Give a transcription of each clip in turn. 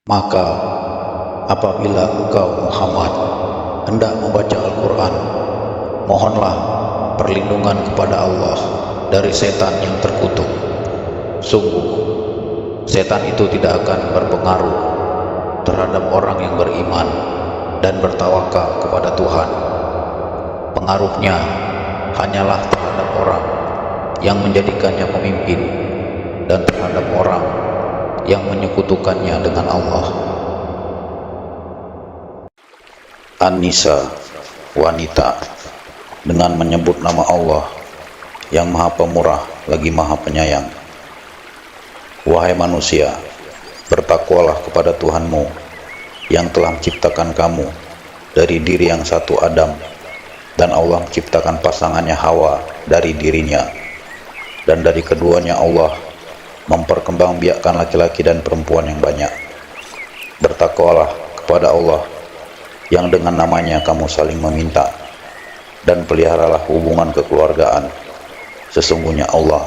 Maka apabila engkau Muhammad hendak membaca Al-Quran, mohonlah perlindungan kepada Allah dari setan yang terkutuk. Sungguh, setan itu tidak akan berpengaruh terhadap orang yang beriman dan bertawakal kepada Tuhan. Pengaruhnya hanyalah terhadap orang yang menjadikannya pemimpin dan terhadap orang yang menyekutukannya dengan Allah. An-Nisa, wanita, dengan menyebut nama Allah yang Maha Pemurah lagi Maha Penyayang. Wahai manusia, bertakwalah kepada Tuhanmu yang telah menciptakan kamu dari diri yang satu Adam, dan Allah menciptakan pasangannya Hawa dari dirinya, dan dari keduanya Allah memperkembangbiakkan laki-laki dan perempuan yang banyak. Bertakwalah kepada Allah yang dengan namanya kamu saling meminta, dan peliharalah hubungan kekeluargaan. Sesungguhnya Allah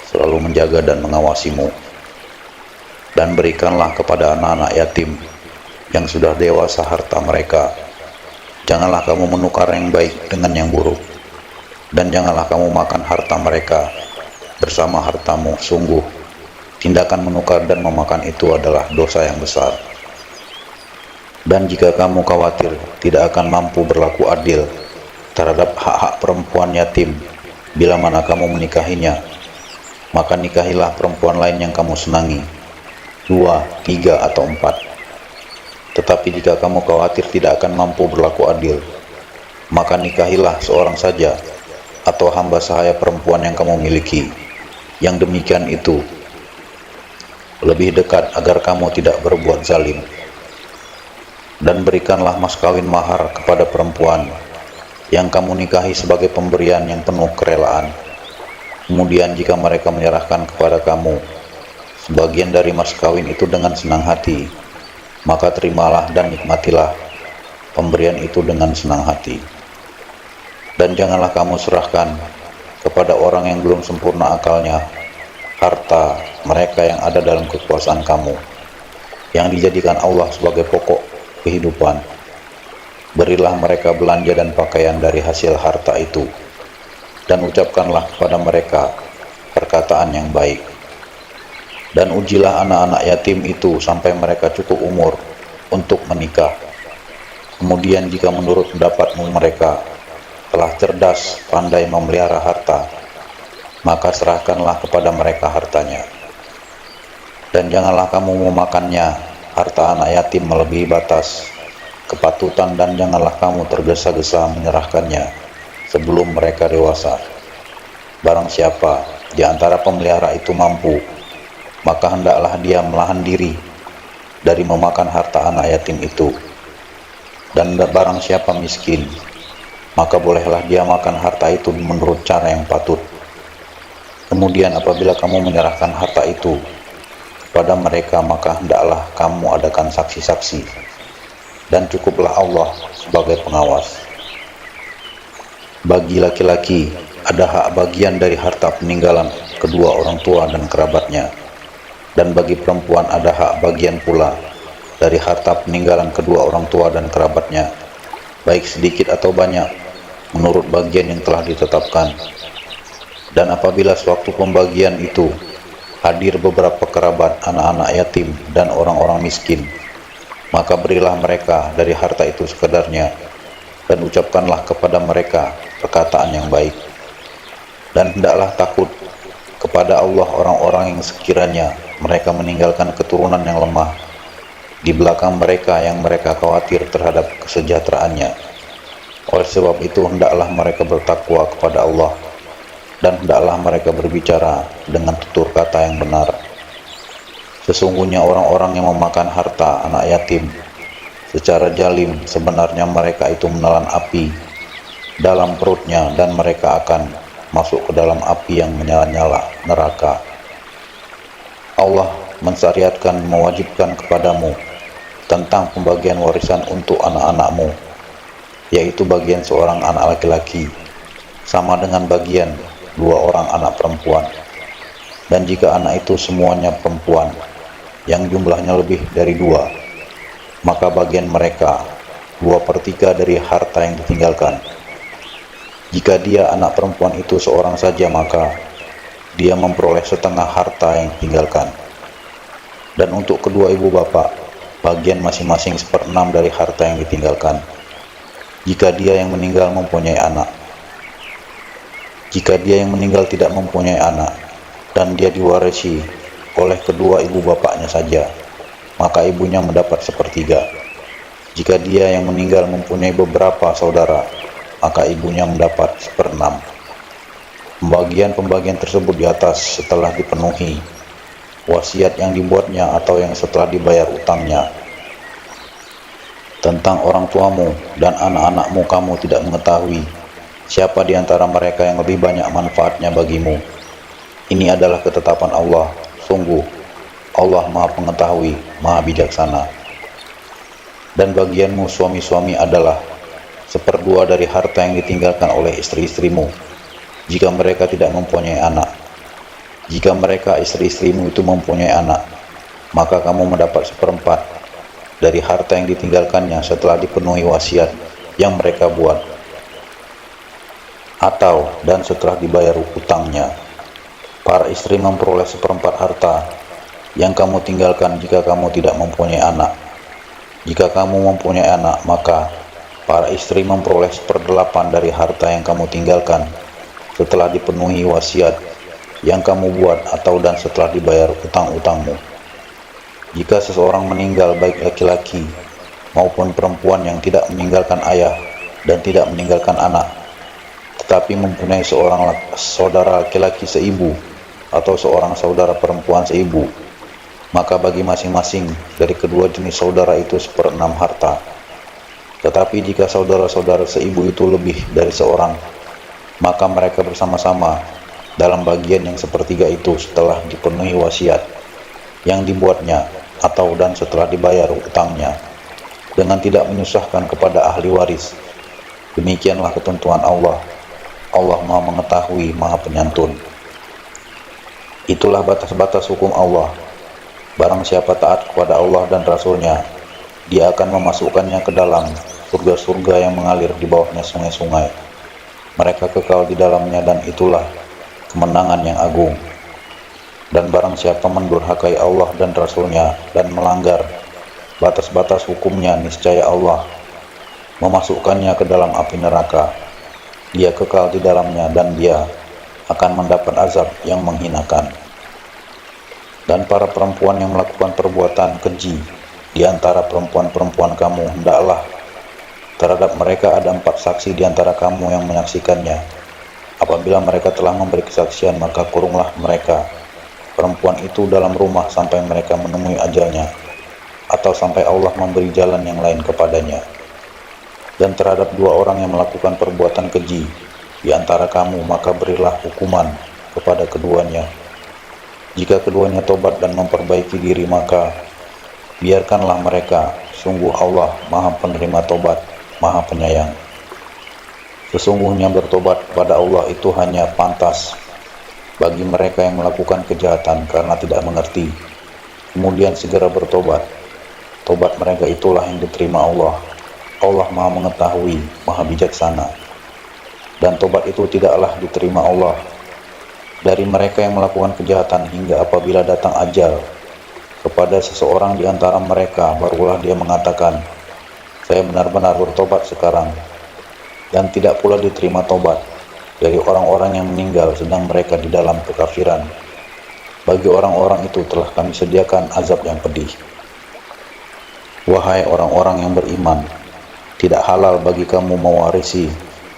selalu menjaga dan mengawasimu. Dan berikanlah kepada anak-anak yatim yang sudah dewasa harta mereka. Janganlah kamu menukar yang baik dengan yang buruk, dan janganlah kamu makan harta mereka bersama hartamu. Sungguh, tindakan menukar dan memakan itu adalah dosa yang besar. Dan jika kamu khawatir tidak akan mampu berlaku adil terhadap hak-hak perempuan yatim bila mana kamu menikahinya, maka nikahilah perempuan lain yang kamu senangi, 2, 3, atau 4. Tetapi jika kamu khawatir tidak akan mampu berlaku adil, maka nikahilah seorang saja atau hamba sahaya perempuan yang kamu miliki. Yang demikian itu lebih dekat agar kamu tidak berbuat zalim. Dan berikanlah mas kawin mahar kepada perempuan yang kamu nikahi sebagai pemberian yang penuh kerelaan. Kemudian jika mereka menyerahkan kepada kamu sebagian dari mas kawin itu dengan senang hati, maka terimalah dan nikmatilah pemberian itu dengan senang hati. Dan janganlah kamu serahkan kepada orang yang belum sempurna akalnya harta mereka yang ada dalam kekuasaan kamu, yang dijadikan Allah sebagai pokok kehidupan. Berilah mereka belanja dan pakaian dari hasil harta itu, dan ucapkanlah kepada mereka perkataan yang baik. Dan ujilah anak-anak yatim itu sampai mereka cukup umur untuk menikah. Kemudian jika menurut pendapatmu mereka telah cerdas, pandai memelihara harta, maka serahkanlah kepada mereka hartanya. Dan janganlah kamu memakannya harta anak yatim melebihi batas kepatutan, dan janganlah kamu tergesa-gesa menyerahkannya sebelum mereka dewasa. Barang siapa di antara pemelihara itu mampu, maka hendaklah dia menahan diri dari memakan harta anak yatim itu. Dan barang siapa miskin, maka bolehlah dia makan harta itu menurut cara yang patut. Kemudian apabila kamu menyerahkan harta itu kepada mereka, maka hendaklah kamu adakan saksi-saksi, dan cukuplah Allah sebagai pengawas. Bagi laki-laki ada hak bagian dari harta peninggalan kedua orang tua dan kerabatnya, dan bagi perempuan ada hak bagian pula dari harta peninggalan kedua orang tua dan kerabatnya, baik sedikit atau banyak, menurut bagian yang telah ditetapkan. Dan apabila sewaktu pembagian itu hadir beberapa kerabat, anak-anak yatim, dan orang-orang miskin, maka berilah mereka dari harta itu sekedarnya, dan ucapkanlah kepada mereka perkataan yang baik. Dan hendaklah takut kepada Allah orang-orang yang sekiranya mereka meninggalkan keturunan yang lemah di belakang mereka, yang mereka khawatir terhadap kesejahteraannya. Oleh sebab itu hendaklah mereka bertakwa kepada Allah, dan hendaklah mereka berbicara dengan tutur kata yang benar. Sesungguhnya orang-orang yang memakan harta anak yatim secara zalim, sebenarnya mereka itu menelan api dalam perutnya, dan mereka akan masuk ke dalam api yang menyala-nyala, neraka. Allah mensyariatkan, mewajibkan kepadamu tentang pembagian warisan untuk anak-anakmu, yaitu bagian seorang anak laki-laki sama dengan bagian 2 orang anak perempuan. Dan jika anak itu semuanya perempuan, yang jumlahnya lebih dari 2, maka bagian mereka 2/3 dari harta yang ditinggalkan. Jika dia anak perempuan itu seorang saja, maka dia memperoleh setengah harta yang ditinggalkan. Dan untuk kedua ibu bapak, bagian masing-masing 1/6 dari harta yang ditinggalkan, jika dia yang meninggal mempunyai anak. Jika dia yang meninggal tidak mempunyai anak, dan dia diwarisi oleh kedua ibu bapaknya saja, maka ibunya mendapat 1/3. Jika dia yang meninggal mempunyai beberapa saudara, maka ibunya mendapat 1/6. Pembagian-pembagian tersebut di atas setelah dipenuhi wasiat yang dibuatnya atau yang setelah dibayar utangnya. Tentang orang tuamu dan anak-anakmu kamu tidak mengetahui siapa di antara mereka yang lebih banyak manfaatnya bagimu. Ini adalah ketetapan Allah. Sungguh, Allah Maha Pengetahui, Maha Bijaksana. Dan bagianmu suami-suami adalah 1/2 dari harta yang ditinggalkan oleh istri-istrimu, jika mereka tidak mempunyai anak. Jika mereka istri-istrimu itu mempunyai anak, maka kamu mendapat 1/4 dari harta yang ditinggalkannya setelah dipenuhi wasiat yang mereka buat, atau dan setelah dibayar utangnya. Para istri memperoleh 1/4 harta yang kamu tinggalkan jika kamu tidak mempunyai anak. Jika kamu mempunyai anak, maka para istri memperoleh 1/8 dari harta yang kamu tinggalkan setelah dipenuhi wasiat yang kamu buat atau dan setelah dibayar utang-utangmu. Jika seseorang meninggal, baik laki-laki maupun perempuan yang tidak meninggalkan ayah dan tidak meninggalkan anak, tetapi mempunyai seorang saudara laki-laki seibu atau seorang saudara perempuan seibu, maka bagi masing-masing dari kedua jenis saudara itu 1/6 harta. Tetapi jika saudara-saudara seibu itu lebih dari seorang, maka mereka bersama-sama dalam bagian yang 1/3 itu setelah dipenuhi wasiat yang dibuatnya atau dan setelah dibayar utangnya, dengan tidak menyusahkan kepada ahli waris. Demikianlah ketentuan Allah. Allah Maha Mengetahui, Maha Penyantun. Itulah batas-batas hukum Allah. Barang siapa taat kepada Allah dan Rasul-Nya, Dia akan memasukkannya ke dalam surga-surga yang mengalir di bawahnya sungai-sungai. Mereka kekal di dalamnya, dan itulah kemenangan yang agung. Dan barang siapa mendurhakai Allah dan Rasul-Nya dan melanggar batas-batas hukumnya, niscaya Allah memasukkannya ke dalam api neraka. Dia kekal di dalamnya, dan dia akan mendapat azab yang menghinakan. Dan para perempuan yang melakukan perbuatan keji di antara perempuan-perempuan kamu, hendaklah terhadap mereka ada 4 saksi di antara kamu yang menyaksikannya. Apabila mereka telah memberi kesaksian, maka kurunglah mereka perempuan itu dalam rumah sampai mereka menemui ajalnya, atau sampai Allah memberi jalan yang lain kepadanya. Dan terhadap 2 orang yang melakukan perbuatan keji di antara kamu, maka berilah hukuman kepada keduanya. Jika keduanya tobat dan memperbaiki diri, maka biarkanlah mereka. Sungguh Allah Maha Penerima Tobat, Maha Penyayang. Sesungguhnya bertobat kepada Allah itu hanya pantas bagi mereka yang melakukan kejahatan karena tidak mengerti, kemudian segera bertobat. Tobat mereka itulah yang diterima Allah. Allah Maha Mengetahui, Maha Bijaksana. Dan tobat itu tidaklah diterima Allah dari mereka yang melakukan kejahatan hingga apabila datang ajal kepada seseorang di antara mereka, barulah dia mengatakan, saya benar-benar bertobat sekarang. Dan tidak pula diterima tobat dari orang-orang yang meninggal sedang mereka di dalam kekafiran. Bagi orang-orang itu telah kami sediakan azab yang pedih. Wahai orang-orang yang beriman, tidak halal bagi kamu mewarisi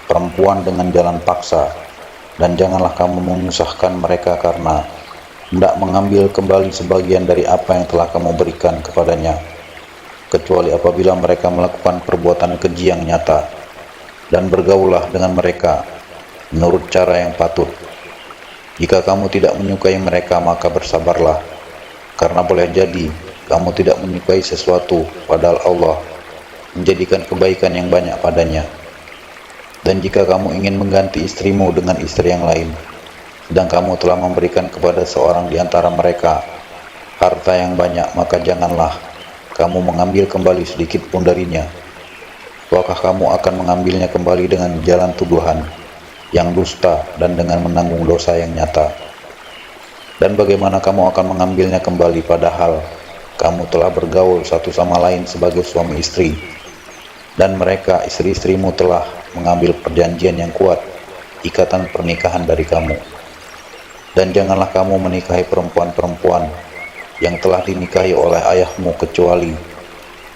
perempuan dengan jalan paksa, dan janganlah kamu menyusahkan mereka karena hendak mengambil kembali sebagian dari apa yang telah kamu berikan kepadanya, kecuali apabila mereka melakukan perbuatan keji yang nyata. Dan bergaullah dengan mereka menurut cara yang patut. Jika kamu tidak menyukai mereka, maka bersabarlah, karena boleh jadi kamu tidak menyukai sesuatu padahal Allah menjadikan kebaikan yang banyak padanya. Dan jika kamu ingin mengganti istrimu dengan istri yang lain, sedang kamu telah memberikan kepada seorang di antara mereka harta yang banyak, maka janganlah kamu mengambil kembali sedikit pun darinya. Apakah kamu akan mengambilnya kembali dengan jalan tuduhan yang dusta dan dengan menanggung dosa yang nyata? Dan bagaimana kamu akan mengambilnya kembali padahal kamu telah bergaul satu sama lain sebagai suami istri, dan mereka, istri-istrimu, telah mengambil perjanjian yang kuat, ikatan pernikahan dari kamu. Dan janganlah kamu menikahi perempuan-perempuan yang telah dinikahi oleh ayahmu kecuali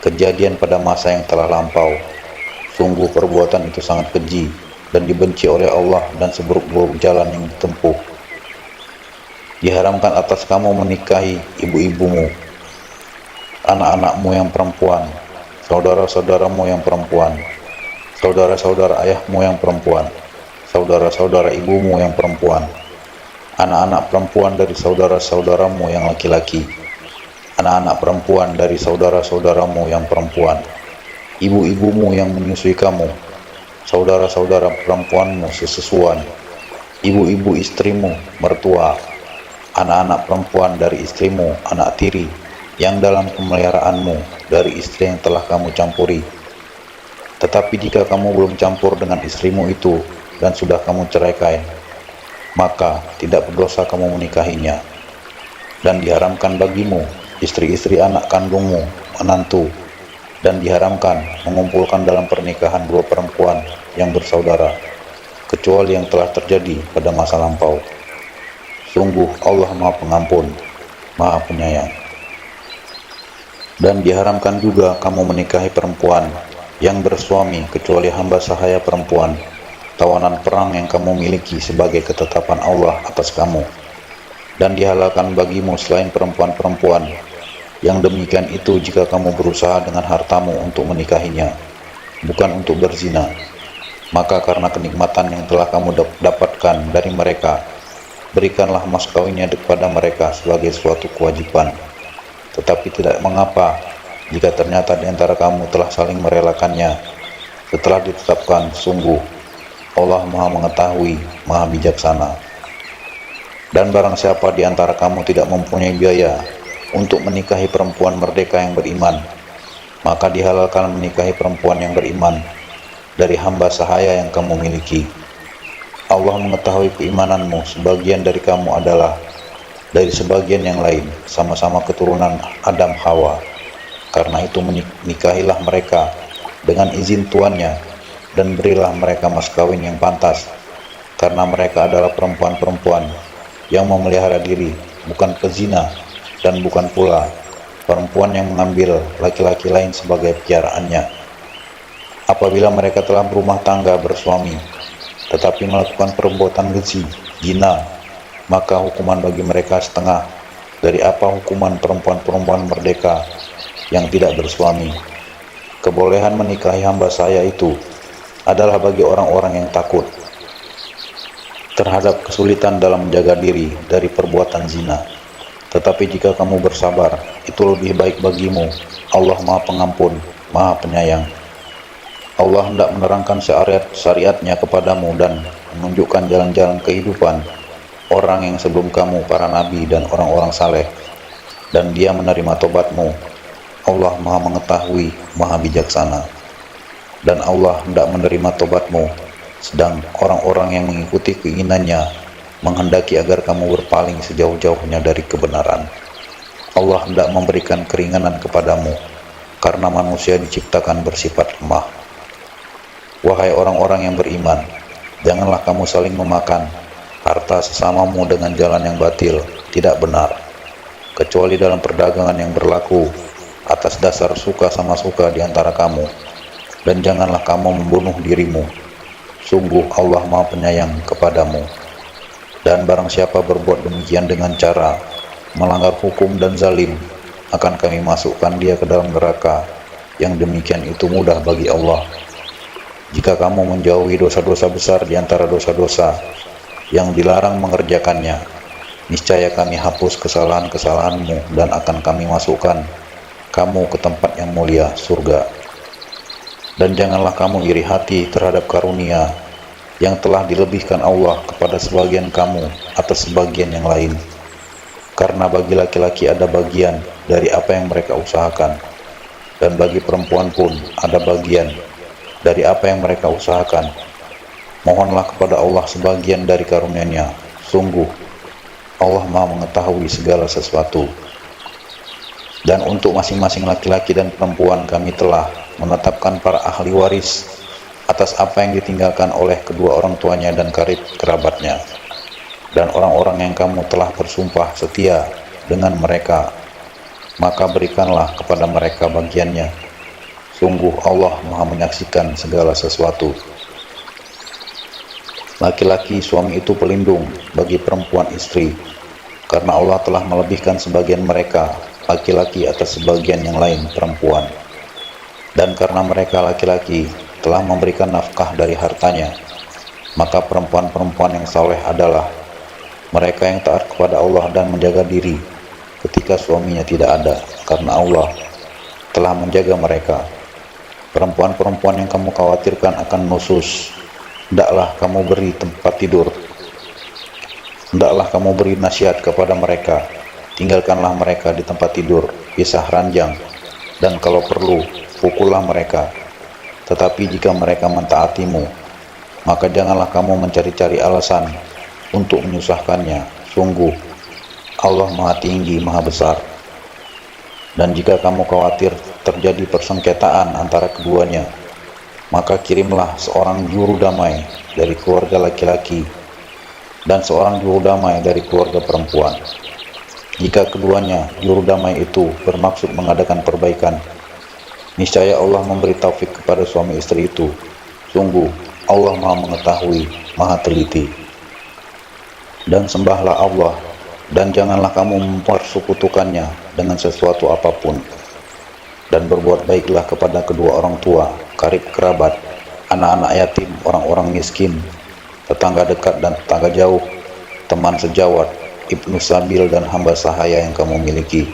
kejadian pada masa yang telah lampau. Sungguh perbuatan itu sangat keji dan dibenci oleh Allah dan seburuk-buruk jalan yang ditempuh. Diharamkan atas kamu menikahi ibu-ibumu, anak-anakmu yang perempuan, saudara-saudaramu yang perempuan, saudara-saudara ayahmu yang perempuan, saudara-saudara ibumu yang perempuan, anak-anak perempuan dari saudara-saudaramu yang laki-laki, anak-anak perempuan dari saudara-saudaramu yang perempuan, ibu-ibumu yang menyusui kamu, saudara-saudara perempuanmu sesusuan, ibu-ibu istrimu mertua, anak-anak perempuan dari istrimu anak tiri yang dalam pemeliharaanmu dari istri yang telah kamu campuri. Tetapi jika kamu belum campur dengan istrimu itu dan sudah kamu ceraikan, maka tidak berdosa kamu menikahinya. Dan diharamkan bagimu istri-istri anak kandungmu, menantu, dan diharamkan mengumpulkan dalam pernikahan dua perempuan yang bersaudara, kecuali yang telah terjadi pada masa lampau. Sungguh Allah Maha Pengampun, Maha Penyayang. Dan diharamkan juga kamu menikahi perempuan yang bersuami kecuali hamba sahaya perempuan, tawanan perang yang kamu miliki sebagai ketetapan Allah atas kamu. Dan dihalalkan bagimu selain perempuan-perempuan yang demikian itu jika kamu berusaha dengan hartamu untuk menikahinya, bukan untuk berzina. Maka karena kenikmatan yang telah kamu dapatkan dari mereka, berikanlah mas kawinnya kepada mereka sebagai suatu kewajiban. Tetapi tidak mengapa jika ternyata di antara kamu telah saling merelakannya setelah ditetapkan. Sungguh Allah Maha Mengetahui, Maha Bijaksana. Dan barang siapa di antara kamu tidak mempunyai biaya untuk menikahi perempuan merdeka yang beriman, maka dihalalkan menikahi perempuan yang beriman dari hamba sahaya yang kamu miliki. Allah mengetahui keimananmu, sebagian dari kamu adalah dari sebagian yang lain, sama-sama keturunan Adam Hawa. Karena itu menikahilah mereka dengan izin tuannya, dan berilah mereka mas kawin yang pantas, karena mereka adalah perempuan-perempuan yang memelihara diri, bukan pezina, dan bukan pula perempuan yang mengambil laki-laki lain sebagai piaraannya. Apabila mereka telah berumah tangga bersuami, tetapi melakukan perbuatan keji, zina, maka hukuman bagi mereka setengah dari apa hukuman perempuan-perempuan merdeka yang tidak bersuami. Kebolehan menikahi hamba saya itu adalah bagi orang-orang yang takut terhadap kesulitan dalam menjaga diri dari perbuatan zina. Tetapi jika kamu bersabar, itu lebih baik bagimu. Allah Maha Pengampun, Maha Penyayang. Allah hendak menerangkan syariatnya kepadamu dan menunjukkan jalan-jalan kehidupan orang yang sebelum kamu, para nabi dan orang-orang saleh, dan Dia menerima tobatmu. Allah Maha Mengetahui, Maha Bijaksana. Dan Allah hendak menerima tobatmu, sedang orang-orang yang mengikuti keinginannya menghendaki agar kamu berpaling sejauh-jauhnya dari kebenaran. Allah hendak memberikan keringanan kepadamu, karena manusia diciptakan bersifat lemah. Wahai orang-orang yang beriman, janganlah kamu saling memakan harta sesamamu dengan jalan yang batil, tidak benar, kecuali dalam perdagangan yang berlaku atas dasar suka sama suka di antara kamu. Dan janganlah kamu membunuh dirimu. Sungguh Allah Maha Penyayang kepadamu. Dan barang siapa berbuat demikian dengan cara melanggar hukum dan zalim, akan kami masukkan dia ke dalam neraka, yang demikian itu mudah bagi Allah. Jika kamu menjauhi dosa-dosa besar di antara dosa-dosa yang dilarang mengerjakannya, niscaya kami hapus kesalahan-kesalahanmu dan akan kami masukkan kamu ke tempat yang mulia, surga. Dan janganlah kamu iri hati terhadap karunia yang telah dilebihkan Allah kepada sebagian kamu atas sebagian yang lain, karena bagi laki-laki ada bagian dari apa yang mereka usahakan, dan bagi perempuan pun ada bagian dari apa yang mereka usahakan. Mohonlah kepada Allah sebagian dari karunia-Nya. Sungguh Allah Maha mengetahui segala sesuatu. Dan untuk masing-masing laki-laki dan perempuan kami telah menetapkan para ahli waris atas apa yang ditinggalkan oleh kedua orang tuanya dan karib kerabatnya, dan orang-orang yang kamu telah bersumpah setia dengan mereka, maka berikanlah kepada mereka bagiannya. Sungguh Allah Maha menyaksikan segala sesuatu. Laki-laki suami itu pelindung bagi perempuan istri, karena Allah telah melebihkan sebagian mereka laki-laki atas sebagian yang lain perempuan, dan karena mereka laki-laki telah memberikan nafkah dari hartanya, maka perempuan-perempuan yang saleh adalah mereka yang taat kepada Allah dan menjaga diri ketika suaminya tidak ada, karena Allah telah menjaga mereka. Perempuan-perempuan yang kamu khawatirkan akan nusus, hendaklah kamu beri tempat tidur, hendaklah kamu beri nasihat kepada mereka, tinggalkanlah mereka di tempat tidur, pisah ranjang, dan kalau perlu, pukullah mereka. Tetapi jika mereka mentaatimu, maka janganlah kamu mencari-cari alasan untuk menyusahkannya. Sungguh, Allah Maha Tinggi, Maha Besar. Dan jika kamu khawatir terjadi persengketaan antara keduanya, maka kirimlah seorang juru damai dari keluarga laki-laki dan seorang juru damai dari keluarga perempuan. Jika keduanya juru damai itu bermaksud mengadakan perbaikan, niscaya Allah memberi taufik kepada suami istri itu. Sungguh Allah Maha mengetahui, Maha teliti. Dan sembahlah Allah, dan janganlah kamu mempersekutukannya dengan sesuatu apapun. Dan berbuat baiklah kepada kedua orang tua, karib kerabat, anak-anak yatim, orang-orang miskin, tetangga dekat dan tetangga jauh, teman sejawat, ibnu sabil, dan hamba sahaya yang kamu miliki.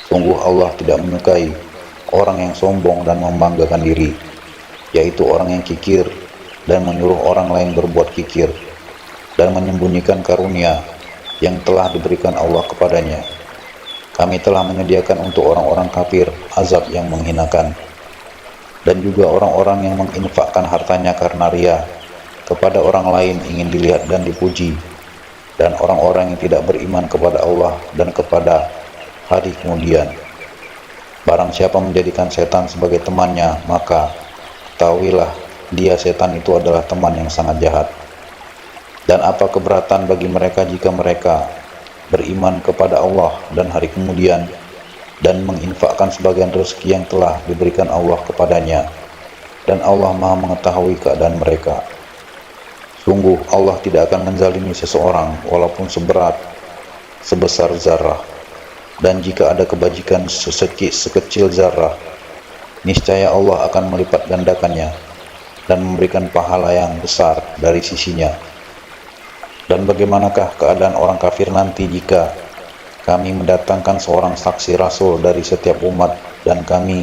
Sungguh Allah tidak menyukai orang yang sombong dan membanggakan diri, yaitu orang yang kikir dan menyuruh orang lain berbuat kikir, dan menyembunyikan karunia yang telah diberikan Allah kepadanya. Kami telah menyediakan untuk orang-orang kafir azab yang menghinakan, dan juga orang-orang yang menginfakkan hartanya karena ria kepada orang lain ingin dilihat dan dipuji, dan orang-orang yang tidak beriman kepada Allah dan kepada hari kemudian. Barang siapa menjadikan setan sebagai temannya, maka ketahuilah dia setan itu adalah teman yang sangat jahat. Dan apa keberatan bagi mereka jika mereka beriman kepada Allah dan hari kemudian, dan menginfakkan sebagian rezeki yang telah diberikan Allah kepadanya, dan Allah Maha mengetahui keadaan mereka. Sungguh Allah tidak akan menzalimi seseorang walaupun sebesar zarah, dan jika ada kebajikan sekecil zarah, niscaya Allah akan melipat gandakannya dan memberikan pahala yang besar dari sisinya. Dan bagaimanakah keadaan orang kafir nanti jika kami mendatangkan seorang saksi rasul dari setiap umat, dan kami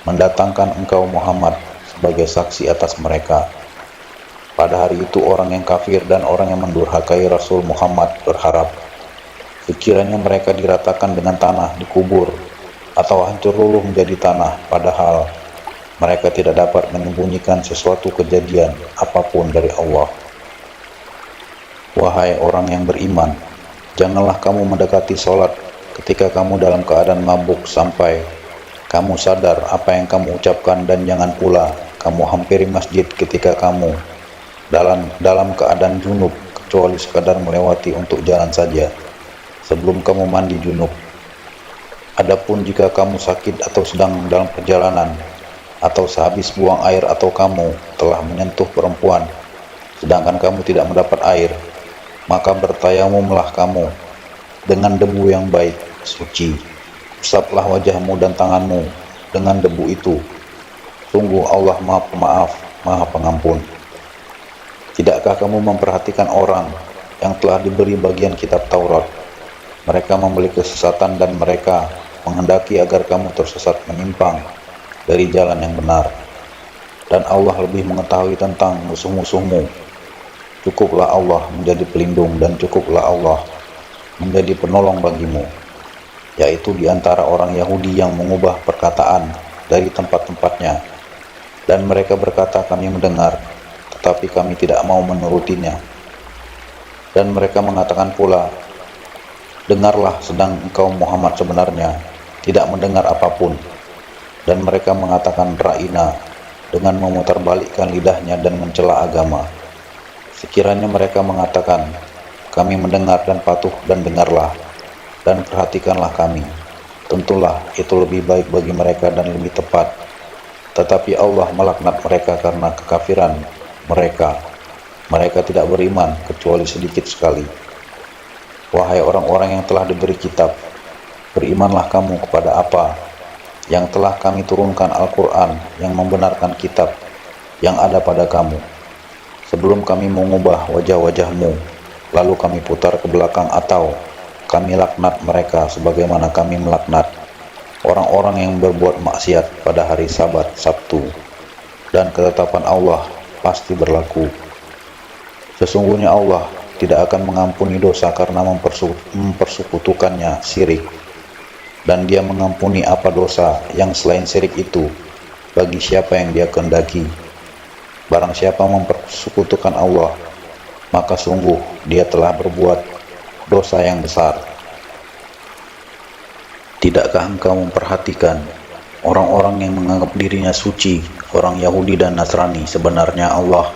mendatangkan engkau Muhammad sebagai saksi atas mereka? Pada hari itu orang yang kafir dan orang yang mendurhakai Rasul Muhammad berharap sekiranya mereka diratakan dengan tanah dikubur, atau hancur luluh menjadi tanah, padahal mereka tidak dapat menyembunyikan sesuatu kejadian apapun dari Allah. Wahai orang yang beriman, janganlah kamu mendekati sholat ketika kamu dalam keadaan mabuk sampai kamu sadar apa yang kamu ucapkan, dan jangan pula kamu hampiri masjid ketika kamu dalam keadaan junub, kecuali sekadar melewati untuk jalan saja sebelum kamu mandi junub. Adapun jika kamu sakit atau sedang dalam perjalanan, atau sehabis buang air, atau kamu telah menyentuh perempuan sedangkan kamu tidak mendapat air, maka bertayamumlah kamu dengan debu yang baik, suci. Usaplah wajahmu dan tanganmu dengan debu itu. Sungguh Allah Maha Pemaaf, Maha Pengampun. Tidakkah kamu memperhatikan orang yang telah diberi bagian kitab Taurat? Mereka membeli kesesatan, dan mereka menghendaki agar kamu tersesat menyimpang dari jalan yang benar. Dan Allah lebih mengetahui tentang musuh-musuhmu. Cukuplah Allah menjadi pelindung, dan cukuplah Allah menjadi penolong bagimu, yaitu di antara orang Yahudi yang mengubah perkataan dari tempat-tempatnya, dan mereka berkata, kami mendengar, tetapi kami tidak mau menurutinya. Dan mereka mengatakan pula, dengarlah, sedang engkau Muhammad sebenarnya tidak mendengar apapun. Dan mereka mengatakan ra'ina, dengan memutarbalikkan lidahnya dan mencela agama. Sekiranya mereka mengatakan, kami mendengar dan patuh dan dengarlah, dan perhatikanlah kami, tentulah itu lebih baik bagi mereka dan lebih tepat. Tetapi Allah melaknat mereka karena kekafiran mereka. Mereka tidak beriman kecuali sedikit sekali. Wahai orang-orang yang telah diberi kitab, berimanlah kamu kepada apa yang telah kami turunkan, Al-Quran yang membenarkan kitab yang ada pada kamu, sebelum kami mengubah wajah-wajahmu, lalu kami putar ke belakang, atau kami laknat mereka sebagaimana kami melaknat orang-orang yang berbuat maksiat pada hari Sabat, Sabtu. Dan ketetapan Allah pasti berlaku. Sesungguhnya Allah tidak akan mengampuni dosa karena mempersekutukannya syirik, dan Dia mengampuni apa dosa yang selain syirik itu bagi siapa yang Dia kehendaki. Barang siapa mempersekutukan Allah, maka sungguh dia telah berbuat dosa yang besar. Tidakkah engkau memperhatikan orang-orang yang menganggap dirinya suci, orang Yahudi dan Nasrani? Sebenarnya Allah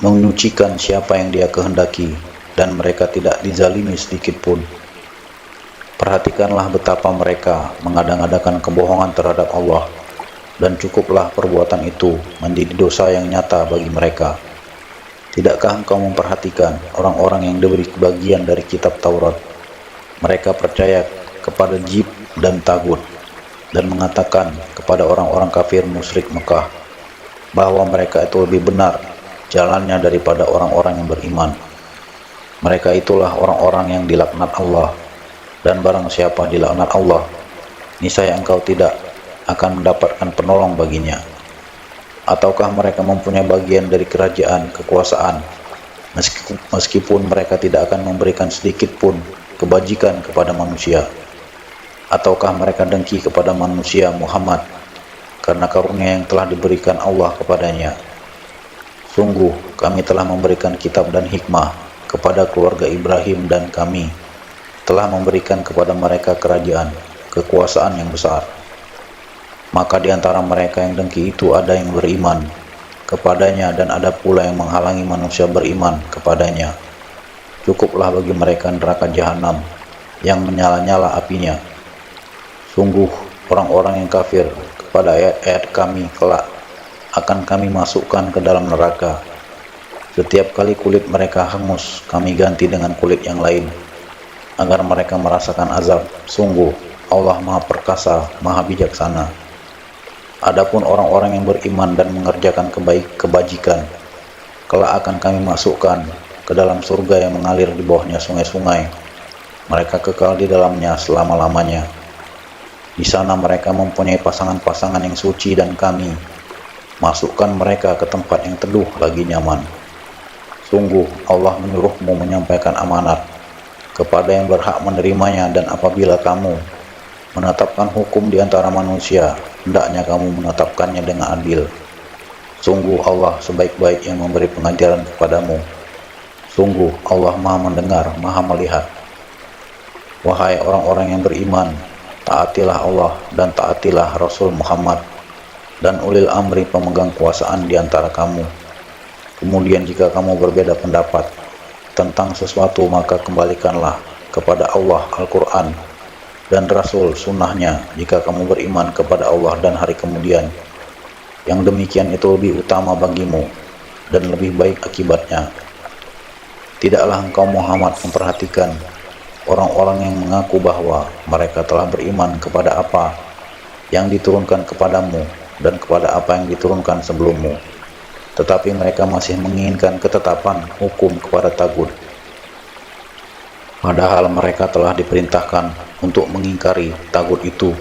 menyucikan siapa yang Dia kehendaki, dan mereka tidak dizalimi sedikit pun. Perhatikanlah betapa mereka mengada-ngadakan kebohongan terhadap Allah, dan cukuplah perbuatan itu menjadi dosa yang nyata bagi mereka. Tidakkah engkau memperhatikan orang-orang yang diberi bagian dari kitab Taurat? Mereka percaya kepada jib dan tagut, dan mengatakan kepada orang-orang kafir musyrik Mekah bahwa mereka itu lebih benar jalannya daripada orang-orang yang beriman. Mereka itulah orang-orang yang dilaknat Allah, dan barang siapa dilaknat Allah, niscaya engkau tidak akan mendapatkan penolong baginya. Ataukah mereka mempunyai bagian dari kerajaan kekuasaan, meskipun mereka tidak akan memberikan sedikit pun kebajikan kepada manusia? Ataukah mereka dengki kepada manusia Muhammad karena karunia yang telah diberikan Allah kepadanya? Sungguh kami telah memberikan kitab dan hikmah kepada keluarga Ibrahim, dan kami telah memberikan kepada mereka kerajaan kekuasaan yang besar. Maka di antara mereka yang dengki itu ada yang beriman kepadanya, dan ada pula yang menghalangi manusia beriman kepadanya. Cukuplah bagi mereka neraka jahanam yang menyala-nyala apinya. Sungguh orang-orang yang kafir kepada ayat-ayat kami kelak akan kami masukkan ke dalam neraka. Setiap kali kulit mereka hangus, kami ganti dengan kulit yang lain, agar mereka merasakan azab. Sungguh Allah Maha Perkasa, Maha Bijaksana. Adapun orang-orang yang beriman dan mengerjakan kebajikan, kelak akan kami masukkan ke dalam surga yang mengalir di bawahnya sungai-sungai. Mereka kekal di dalamnya selama-lamanya. Di sana mereka mempunyai pasangan-pasangan yang suci, dan kami masukkan mereka ke tempat yang teduh lagi nyaman. Sungguh Allah menyuruhmu menyampaikan amanat kepada yang berhak menerimanya, dan apabila kamu menetapkan hukum di antara manusia, hendaknya kamu menetapkannya dengan adil. Sungguh Allah sebaik-baik yang memberi pengajaran kepadamu. Sungguh Allah Maha mendengar, Maha melihat. Wahai orang-orang yang beriman, taatilah Allah dan taatilah Rasul Muhammad dan ulil amri pemegang kuasaan di antara kamu. Kemudian jika kamu berbeda pendapat tentang sesuatu, maka kembalikanlah kepada Allah Al-Quran dan Rasul sunnahnya jika kamu beriman kepada Allah dan hari kemudian. Yang demikian itu lebih utama bagimu dan lebih baik akibatnya. Tidaklah engkau Muhammad memperhatikan orang-orang yang mengaku bahwa mereka telah beriman kepada apa yang diturunkan kepadamu dan kepada apa yang diturunkan sebelummu, tetapi mereka masih menginginkan ketetapan hukum kepada tagut, padahal mereka telah diperintahkan untuk mengingkari tagut itu,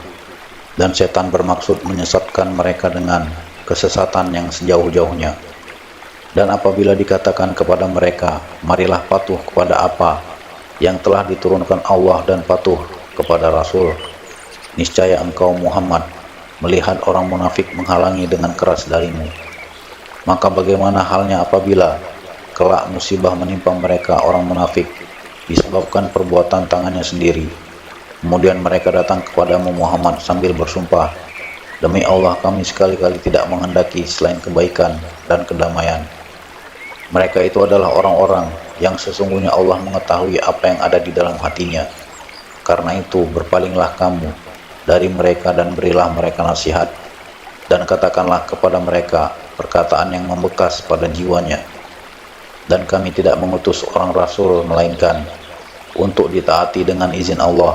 dan setan bermaksud menyesatkan mereka dengan kesesatan yang sejauh-jauhnya. Dan apabila dikatakan kepada mereka, marilah patuh kepada apa yang telah diturunkan Allah dan patuh kepada Rasul. Niscaya engkau Muhammad melihat orang munafik menghalangi dengan keras darimu. Maka bagaimana halnya apabila kelak musibah menimpa mereka orang munafik disebabkan perbuatan tangannya sendiri. Kemudian mereka datang kepadamu Muhammad sambil bersumpah, demi Allah kami sekali-kali tidak menghendaki selain kebaikan dan kedamaian. Mereka itu adalah orang-orang yang sesungguhnya Allah mengetahui apa yang ada di dalam hatinya. Karena itu berpalinglah kamu dari mereka dan berilah mereka nasihat, dan katakanlah kepada mereka perkataan yang membekas pada jiwanya. Dan kami tidak mengutus orang rasul melainkan untuk ditaati dengan izin Allah.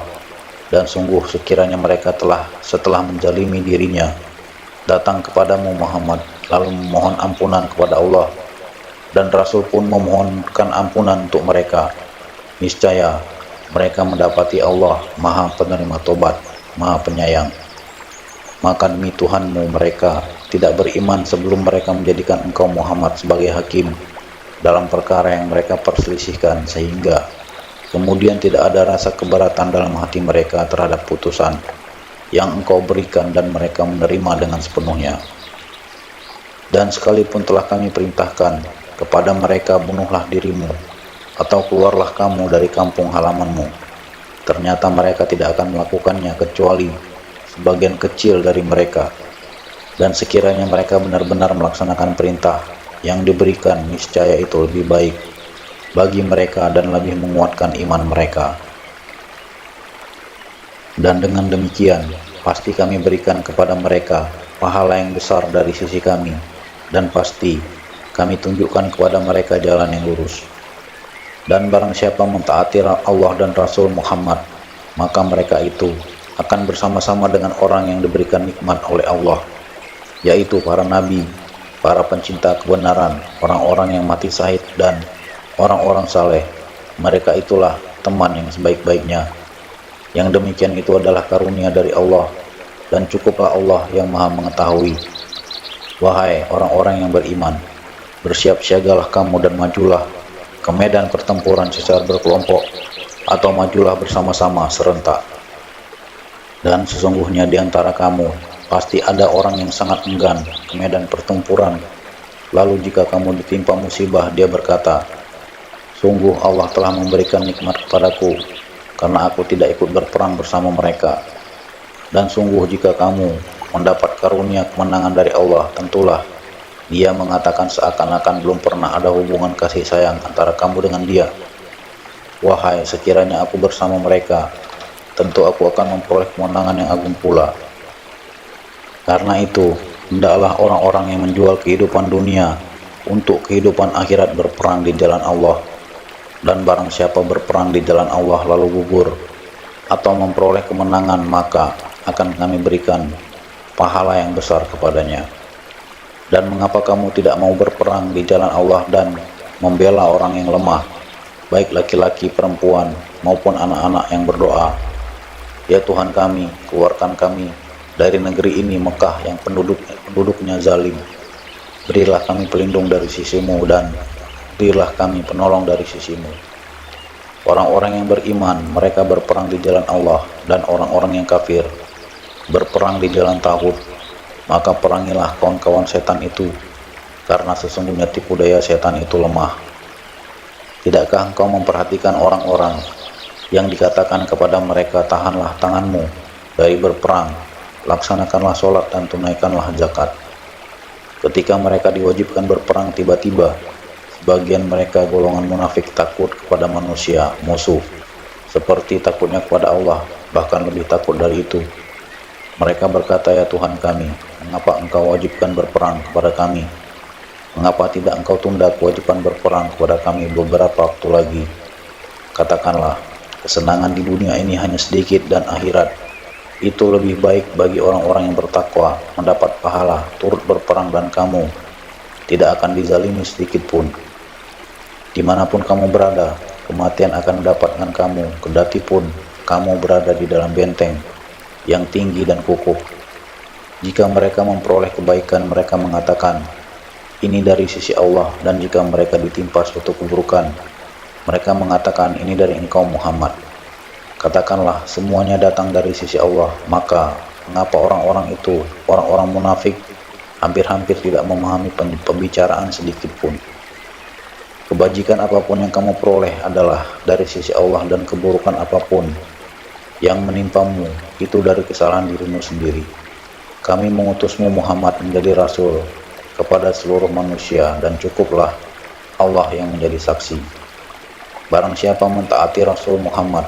Dan sungguh sekiranya mereka telah setelah menjalimi dirinya datang kepadamu Muhammad lalu memohon ampunan kepada Allah, dan Rasul pun memohonkan ampunan untuk mereka, niscaya mereka mendapati Allah Maha Penerima Tobat, Maha Penyayang. Maka demi Tuhanmu mereka tidak beriman sebelum mereka menjadikan engkau Muhammad sebagai hakim dalam perkara yang mereka perselisihkan, sehingga kemudian tidak ada rasa keberatan dalam hati mereka terhadap putusan yang engkau berikan dan mereka menerima dengan sepenuhnya. Dan sekalipun telah kami perintahkan kepada mereka bunuhlah dirimu atau keluarlah kamu dari kampung halamanmu, ternyata mereka tidak akan melakukannya kecuali sebagian kecil dari mereka. Dan sekiranya mereka benar-benar melaksanakan perintah yang diberikan, niscaya itu lebih baik bagi mereka dan lebih menguatkan iman mereka. Dan dengan demikian pasti kami berikan kepada mereka pahala yang besar dari sisi kami, dan pasti kami tunjukkan kepada mereka jalan yang lurus. Dan barang siapa mentaati Allah dan Rasul Muhammad, maka mereka itu akan bersama-sama dengan orang yang diberikan nikmat oleh Allah, yaitu para nabi, para pencinta kebenaran, orang-orang yang mati syahid, dan orang-orang saleh. Mereka itulah teman yang sebaik-baiknya. Yang demikian itu adalah karunia dari Allah, dan cukuplah Allah yang Maha mengetahui. Wahai orang-orang yang beriman, bersiap siagalah kamu dan majulah ke medan pertempuran secara berkelompok atau majulah bersama-sama serentak. Dan sesungguhnya di antara kamu pasti ada orang yang sangat enggan ke medan pertempuran. Lalu jika kamu ditimpa musibah, dia berkata, sungguh Allah telah memberikan nikmat kepadaku karena aku tidak ikut berperang bersama mereka. Dan sungguh jika kamu mendapat karunia kemenangan dari Allah, tentulah dia mengatakan seakan-akan belum pernah ada hubungan kasih sayang antara kamu dengan dia. Wahai, sekiranya aku bersama mereka, tentu aku akan memperoleh kemenangan yang agung pula. Karena itu, hendaklah orang-orang yang menjual kehidupan dunia untuk kehidupan akhirat berperang di jalan Allah. Dan barang siapa berperang di jalan Allah lalu gugur atau memperoleh kemenangan, maka akan kami berikan pahala yang besar kepadanya. Dan mengapa kamu tidak mau berperang di jalan Allah dan membela orang yang lemah, baik laki-laki, perempuan, maupun anak-anak yang berdoa, ya Tuhan kami, keluarkan kami dari negeri ini Mekah yang penduduknya zalim. Berilah kami pelindung dari sisimu dan berilah kami penolong dari sisimu. Orang-orang yang beriman, mereka berperang di jalan Allah, dan orang-orang yang kafir berperang di jalan Tauhid. Maka perangilah kawan-kawan setan itu, karena sesungguhnya tipu daya setan itu lemah. Tidakkah engkau memperhatikan orang-orang yang dikatakan kepada mereka, tahanlah tanganmu dari berperang, laksanakanlah sholat dan tunaikanlah zakat. Ketika mereka diwajibkan berperang, tiba-tiba sebagian mereka golongan munafik takut kepada manusia, musuh, seperti takutnya kepada Allah, bahkan lebih takut dari itu. Mereka berkata, ya Tuhan kami, mengapa engkau wajibkan berperang kepada kami? Mengapa tidak engkau tunda kewajiban berperang kepada kami beberapa waktu lagi? Katakanlah, kesenangan di dunia ini hanya sedikit, dan akhirat itu lebih baik bagi orang-orang yang bertakwa, mendapat pahala turut berperang, dan kamu tidak akan dizalimi sedikit pun. Dimanapun kamu berada, kematian akan mendapatkan kamu, kendati pun kamu berada di dalam benteng yang tinggi dan kukuh. Jika mereka memperoleh kebaikan, mereka mengatakan, ini dari sisi Allah, dan jika mereka ditimpa suatu keburukan, Mereka mengatakan, ini dari engkau Muhammad. Katakanlah, semuanya datang dari sisi Allah. Maka mengapa orang-orang itu, orang-orang munafik, hampir-hampir tidak memahami pembicaraan sedikit pun? Kebajikan apapun yang kamu peroleh adalah dari sisi Allah, dan keburukan apapun yang menimpamu itu dari kesalahan dirimu sendiri. Kami mengutusmu Muhammad menjadi rasul kepada seluruh manusia, dan cukuplah Allah yang menjadi saksi. Barang siapa mentaati Rasul Muhammad,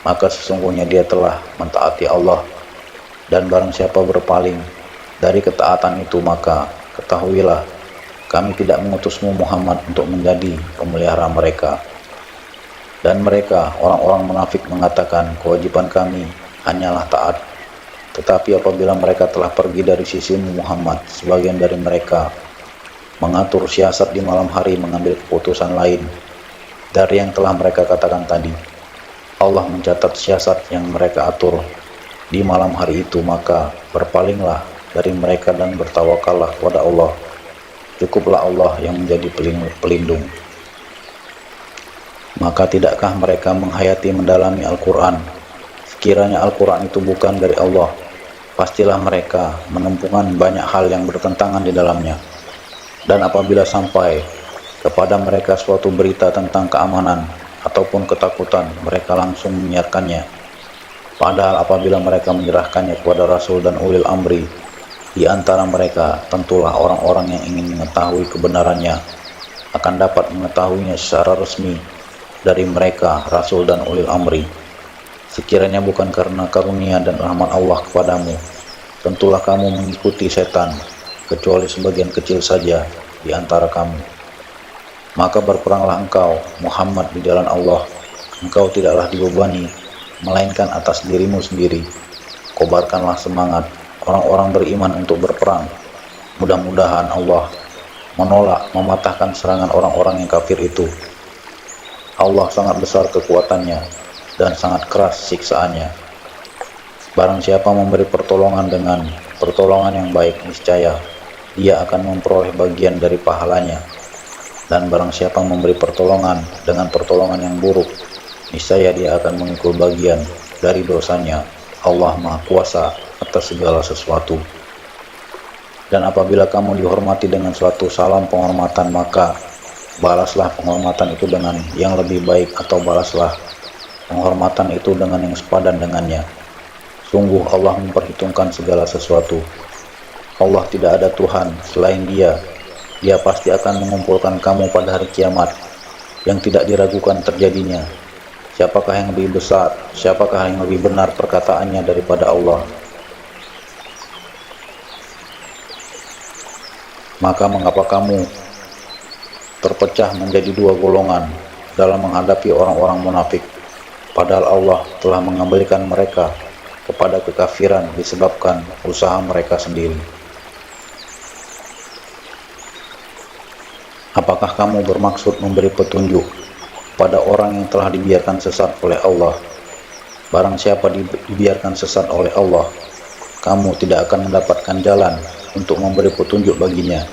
maka sesungguhnya dia telah mentaati Allah. Dan barang siapa berpaling dari ketaatan itu, maka ketahuilah, kami tidak mengutusmu Muhammad untuk menjadi pemelihara mereka. Dan mereka, orang-orang munafik, mengatakan, kewajiban kami hanyalah taat. Tetapi apabila mereka telah pergi dari sisimu Muhammad, sebagian dari mereka mengatur siasat di malam hari, mengambil keputusan lain dari yang telah mereka katakan tadi. Allah mencatat siasat yang mereka atur di malam hari itu, maka berpalinglah dari mereka dan bertawakallah kepada Allah. Cukuplah Allah yang menjadi pelindung. Maka tidakkah mereka menghayati mendalami Al-Quran? Sekiranya Al-Quran itu bukan dari Allah, pastilah mereka menemukan banyak hal yang bertentangan di dalamnya. Dan apabila sampai kepada mereka suatu berita tentang keamanan ataupun ketakutan, mereka langsung menyiarkannya. Padahal apabila mereka menyerahkannya kepada Rasul dan ulil amri di antara mereka, tentulah orang-orang yang ingin mengetahui kebenarannya akan dapat mengetahuinya secara resmi dari mereka, Rasul dan ulil amri. Sekiranya bukan karena karunia dan rahmat Allah kepadamu, tentulah kamu mengikuti setan, kecuali sebagian kecil saja di antara kamu. Maka berperanglah engkau Muhammad di jalan Allah. Engkau tidaklah dibebani melainkan atas dirimu sendiri. Kobarkanlah semangat orang-orang beriman untuk berperang. Mudah-mudahan Allah menolak, mematahkan serangan orang-orang yang kafir itu. Allah sangat besar kekuatannya dan sangat keras siksaannya. Barang siapa memberi pertolongan dengan pertolongan yang baik, niscaya dia akan memperoleh bagian dari pahalanya. Dan barang siapa memberi pertolongan dengan pertolongan yang buruk, niscaya dia akan mengikul bagian dari dosanya. Allah Maha Kuasa atas segala sesuatu. Dan apabila kamu dihormati dengan suatu salam penghormatan, maka balaslah penghormatan itu dengan yang lebih baik, atau balaslah penghormatan itu dengan yang sepadan dengannya. Sungguh Allah memperhitungkan segala sesuatu. Allah tidak ada Tuhan selain Dia. Dia pasti akan mengumpulkan kamu pada hari kiamat yang tidak diragukan terjadinya. Siapakah yang lebih besar, siapakah yang lebih benar perkataannya daripada Allah? Maka mengapa kamu terpecah menjadi dua golongan dalam menghadapi orang-orang munafik, padahal Allah telah mengembalikan mereka kepada kekafiran disebabkan usaha mereka sendiri? Apakah kamu bermaksud memberi petunjuk pada orang yang telah dibiarkan sesat oleh Allah? Barang siapa dibiarkan sesat oleh Allah, kamu tidak akan mendapatkan jalan untuk memberi petunjuk baginya.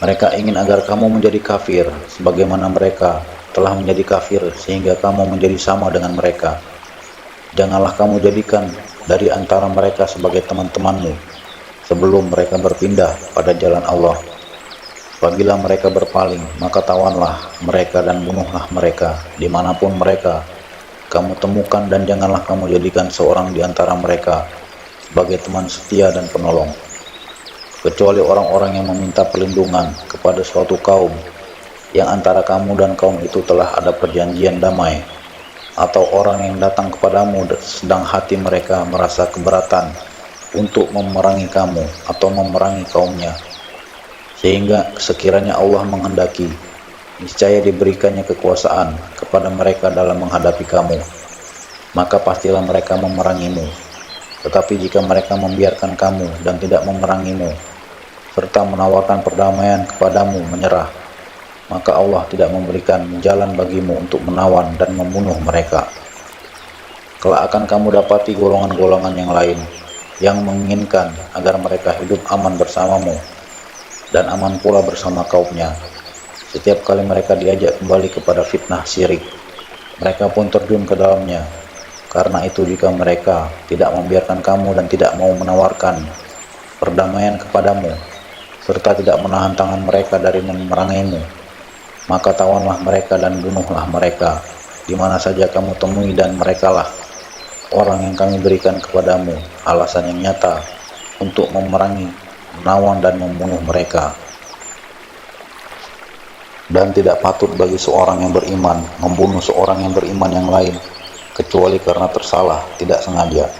Mereka ingin agar kamu menjadi kafir sebagaimana mereka telah menjadi kafir, sehingga kamu menjadi sama dengan mereka. Janganlah kamu jadikan dari antara mereka sebagai teman-temanmu sebelum mereka berpindah pada jalan Allah. Apabila mereka berpaling, maka tawanlah mereka dan bunuhlah mereka dimanapun mereka kamu temukan, dan janganlah kamu jadikan seorang di antara mereka sebagai teman setia dan penolong, kecuali orang-orang yang meminta perlindungan kepada suatu kaum yang antara kamu dan kaum itu telah ada perjanjian damai, atau orang yang datang kepadamu sedang hati mereka merasa keberatan untuk memerangi kamu atau memerangi kaumnya, sehingga sekiranya Allah menghendaki, niscaya diberikannya kekuasaan kepada mereka dalam menghadapi kamu, maka pastilah mereka memerangimu. Tetapi jika mereka membiarkan kamu dan tidak memerangimu, serta menawarkan perdamaian kepadamu menyerah, maka Allah tidak memberikan jalan bagimu untuk menawan dan membunuh mereka. Kelak akan kamu dapati golongan-golongan yang lain yang menginginkan agar mereka hidup aman bersamamu dan aman pula bersama kaumnya. Setiap kali mereka diajak kembali kepada fitnah syirik, mereka pun terjun ke dalamnya. Karena itu jika mereka tidak membiarkan kamu dan tidak mau menawarkan perdamaian kepadamu, serta tidak menahan tangan mereka dari memerangimu, maka tawanlah mereka dan bunuhlah mereka di mana saja kamu temui, dan merekalah orang yang kami berikan kepadamu alasan yang nyata untuk memerangi, menawan dan membunuh mereka. Dan tidak patut bagi seorang yang beriman membunuh seorang yang beriman yang lain, kecuali karena tersalah, tidak sengaja.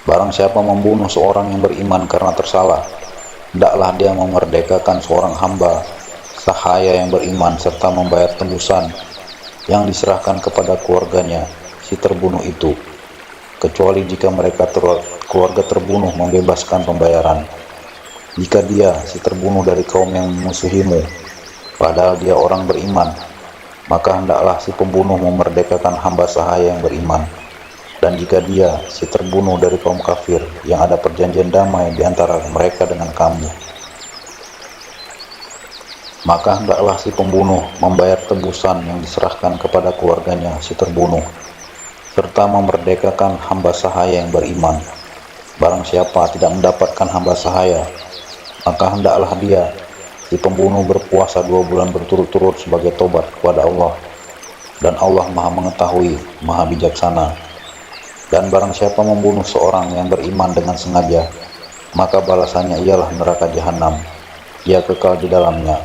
Barang siapa membunuh seorang yang beriman karena tersalah, hendaklah dia memerdekakan seorang hamba sahaya yang beriman serta membayar tebusan yang diserahkan kepada keluarganya si terbunuh itu, kecuali jika mereka keluarga terbunuh membebaskan pembayaran. Jika dia si terbunuh dari kaum yang memusuhimu, padahal dia orang beriman, maka hendaklah si pembunuh memerdekakan hamba sahaya yang beriman. Dan jika dia si terbunuh dari kaum kafir yang ada perjanjian damai di antara mereka dengan kamu, maka hendaklah si pembunuh membayar tebusan yang diserahkan kepada keluarganya si terbunuh, serta memerdekakan hamba sahaya yang beriman. Barang siapa tidak mendapatkan hamba sahaya, maka hendaklah dia si pembunuh berpuasa 2 bulan berturut-turut sebagai tobat kepada Allah, dan Allah Maha Mengetahui, Maha Bijaksana. Dan barang siapa membunuh seorang yang beriman dengan sengaja, maka balasannya ialah neraka jahanam, ia kekal di dalamnya.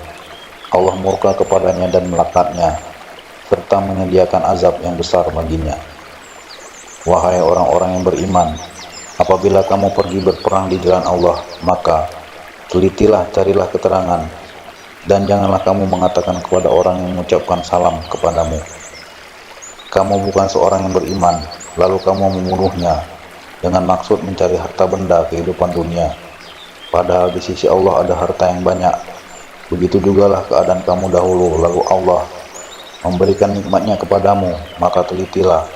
Allah murka kepadanya dan melaknatnya, serta menyediakan azab yang besar baginya. Wahai orang-orang yang beriman, apabila kamu pergi berperang di jalan Allah, maka telitilah, carilah keterangan, dan janganlah kamu mengatakan kepada orang yang mengucapkan salam kepadamu, kamu bukan seorang yang beriman, lalu kamu membunuhnya dengan maksud mencari harta benda kehidupan dunia, padahal di sisi Allah ada harta yang banyak. Begitu jugalah keadaan kamu dahulu, lalu Allah memberikan nikmatnya kepadamu, maka telitilah.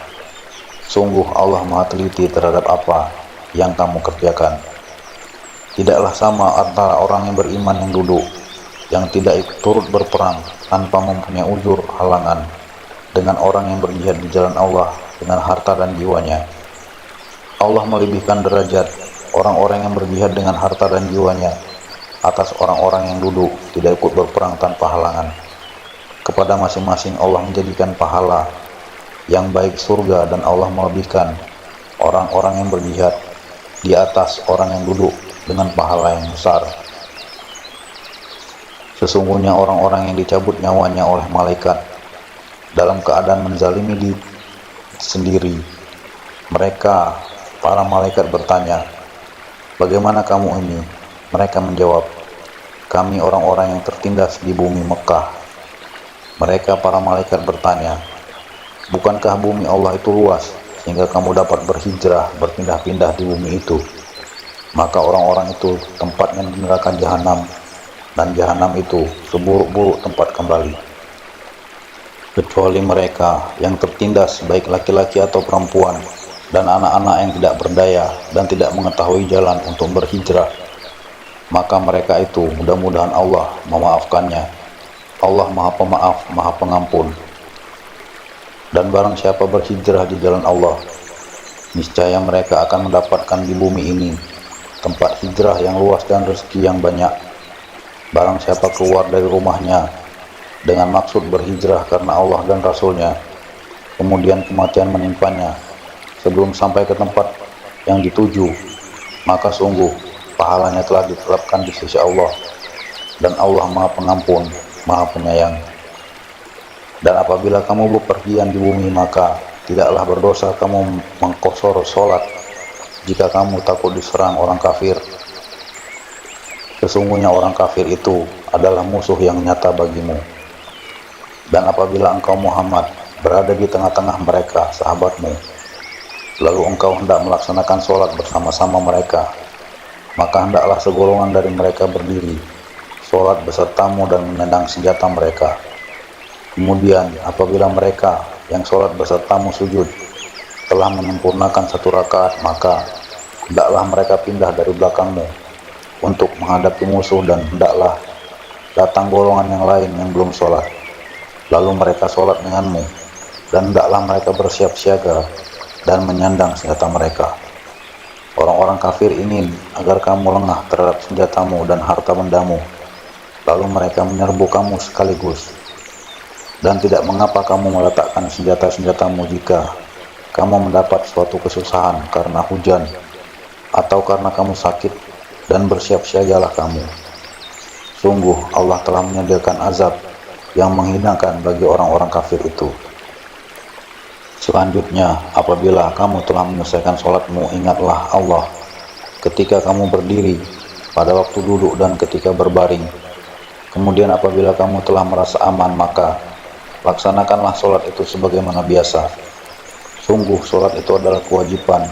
Sungguh Allah Maha teliti terhadap apa yang kamu kerjakan. Tidaklah sama antara orang yang beriman yang duduk, yang tidak ikut turut berperang tanpa mempunyai uzur halangan, dengan orang yang berjihad di jalan Allah dengan harta dan jiwanya. Allah melebihkan derajat orang-orang yang berjihad dengan harta dan jiwanya atas orang-orang yang duduk tidak ikut berperang tanpa halangan. Kepada masing-masing Allah menjadikan pahala yang baik surga, dan Allah melebihkan orang-orang yang berjihad di atas orang yang duduk dengan pahala yang besar. Sesungguhnya orang-orang yang dicabut nyawanya oleh malaikat dalam keadaan menzalimi diri sendiri, mereka, para malaikat bertanya, bagaimana kamu ini? Mereka menjawab, kami orang-orang yang tertindas di bumi Mekah. Mereka, para malaikat bertanya, bukankah bumi Allah itu luas sehingga kamu dapat berhijrah, berpindah-pindah di bumi itu? Maka orang-orang itu tempatnya di neraka jahanam, dan jahanam itu seburuk-buruk tempat kembali. Kecuali mereka yang tertindas, baik laki-laki atau perempuan, dan anak-anak yang tidak berdaya dan tidak mengetahui jalan untuk berhijrah, maka mereka itu mudah-mudahan Allah memaafkannya. Allah Maha Pemaaf, Maha Pengampun. Dan barang siapa berhijrah di jalan Allah, niscaya mereka akan mendapatkan di bumi ini tempat hijrah yang luas dan rezeki yang banyak. Barang siapa keluar dari rumahnya dengan maksud berhijrah karena Allah dan Rasulnya, kemudian kematian menimpanya sebelum sampai ke tempat yang dituju, maka sungguh pahalanya telah ditetapkan di sisi Allah, dan Allah Maha Pengampun, Maha Penyayang. Dan apabila kamu bepergian di bumi, maka tidaklah berdosa kamu mengqosor sholat jika kamu takut diserang orang kafir. Sesungguhnya orang kafir itu adalah musuh yang nyata bagimu. Dan apabila engkau Muhammad berada di tengah-tengah mereka, sahabatmu, lalu engkau hendak melaksanakan sholat bersama-sama mereka, maka hendaklah segolongan dari mereka berdiri, sholat besertamu dan menendang senjata mereka. Kemudian apabila mereka yang sholat besertamu sujud telah menyempurnakan 1 rakaat, maka hendaklah mereka pindah dari belakangmu untuk menghadapi musuh, dan hendaklah datang golongan yang lain yang belum sholat, lalu mereka sholat denganmu, dan hendaklah mereka bersiap siaga dan menyandang senjata mereka. Orang-orang kafir ingin agar kamu lengah terhadap senjatamu dan harta bendamu, lalu mereka menyerbu kamu sekaligus. Dan tidak mengapa kamu meletakkan senjata-senjatamu jika kamu mendapat suatu kesusahan karena hujan, atau karena kamu sakit, dan bersiap siagalah kamu. Sungguh Allah telah menyediakan azab yang menghinakan bagi orang-orang kafir itu. Selanjutnya, apabila kamu telah menyelesaikan sholatmu, ingatlah Allah ketika kamu berdiri, pada waktu duduk, dan ketika berbaring. Kemudian apabila kamu telah merasa aman, maka laksanakanlah sholat itu sebagaimana biasa. Sungguh sholat itu adalah kewajiban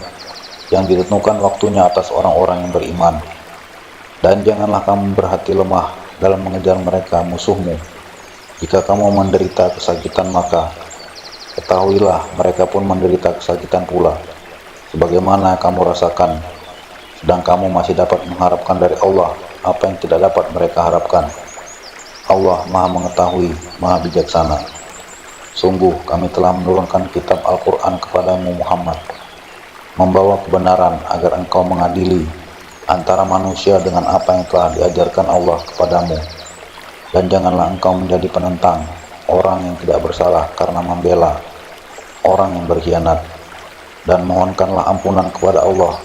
yang ditentukan waktunya atas orang-orang yang beriman. Dan janganlah kamu berhati lemah dalam mengejar mereka musuhmu. Jika kamu menderita kesakitan, maka ketahuilah mereka pun menderita kesakitan pula, sebagaimana kamu rasakan, sedang kamu masih dapat mengharapkan dari Allah apa yang tidak dapat mereka harapkan. Allah Maha Mengetahui, Maha Bijaksana. Sungguh kami telah menurunkan kitab Al-Quran kepadamu Muhammad, membawa kebenaran agar engkau mengadili antara manusia dengan apa yang telah diajarkan Allah kepadamu. Dan janganlah engkau menjadi penentang orang yang tidak bersalah karena membela orang yang berkhianat. Dan mohonkanlah ampunan kepada Allah.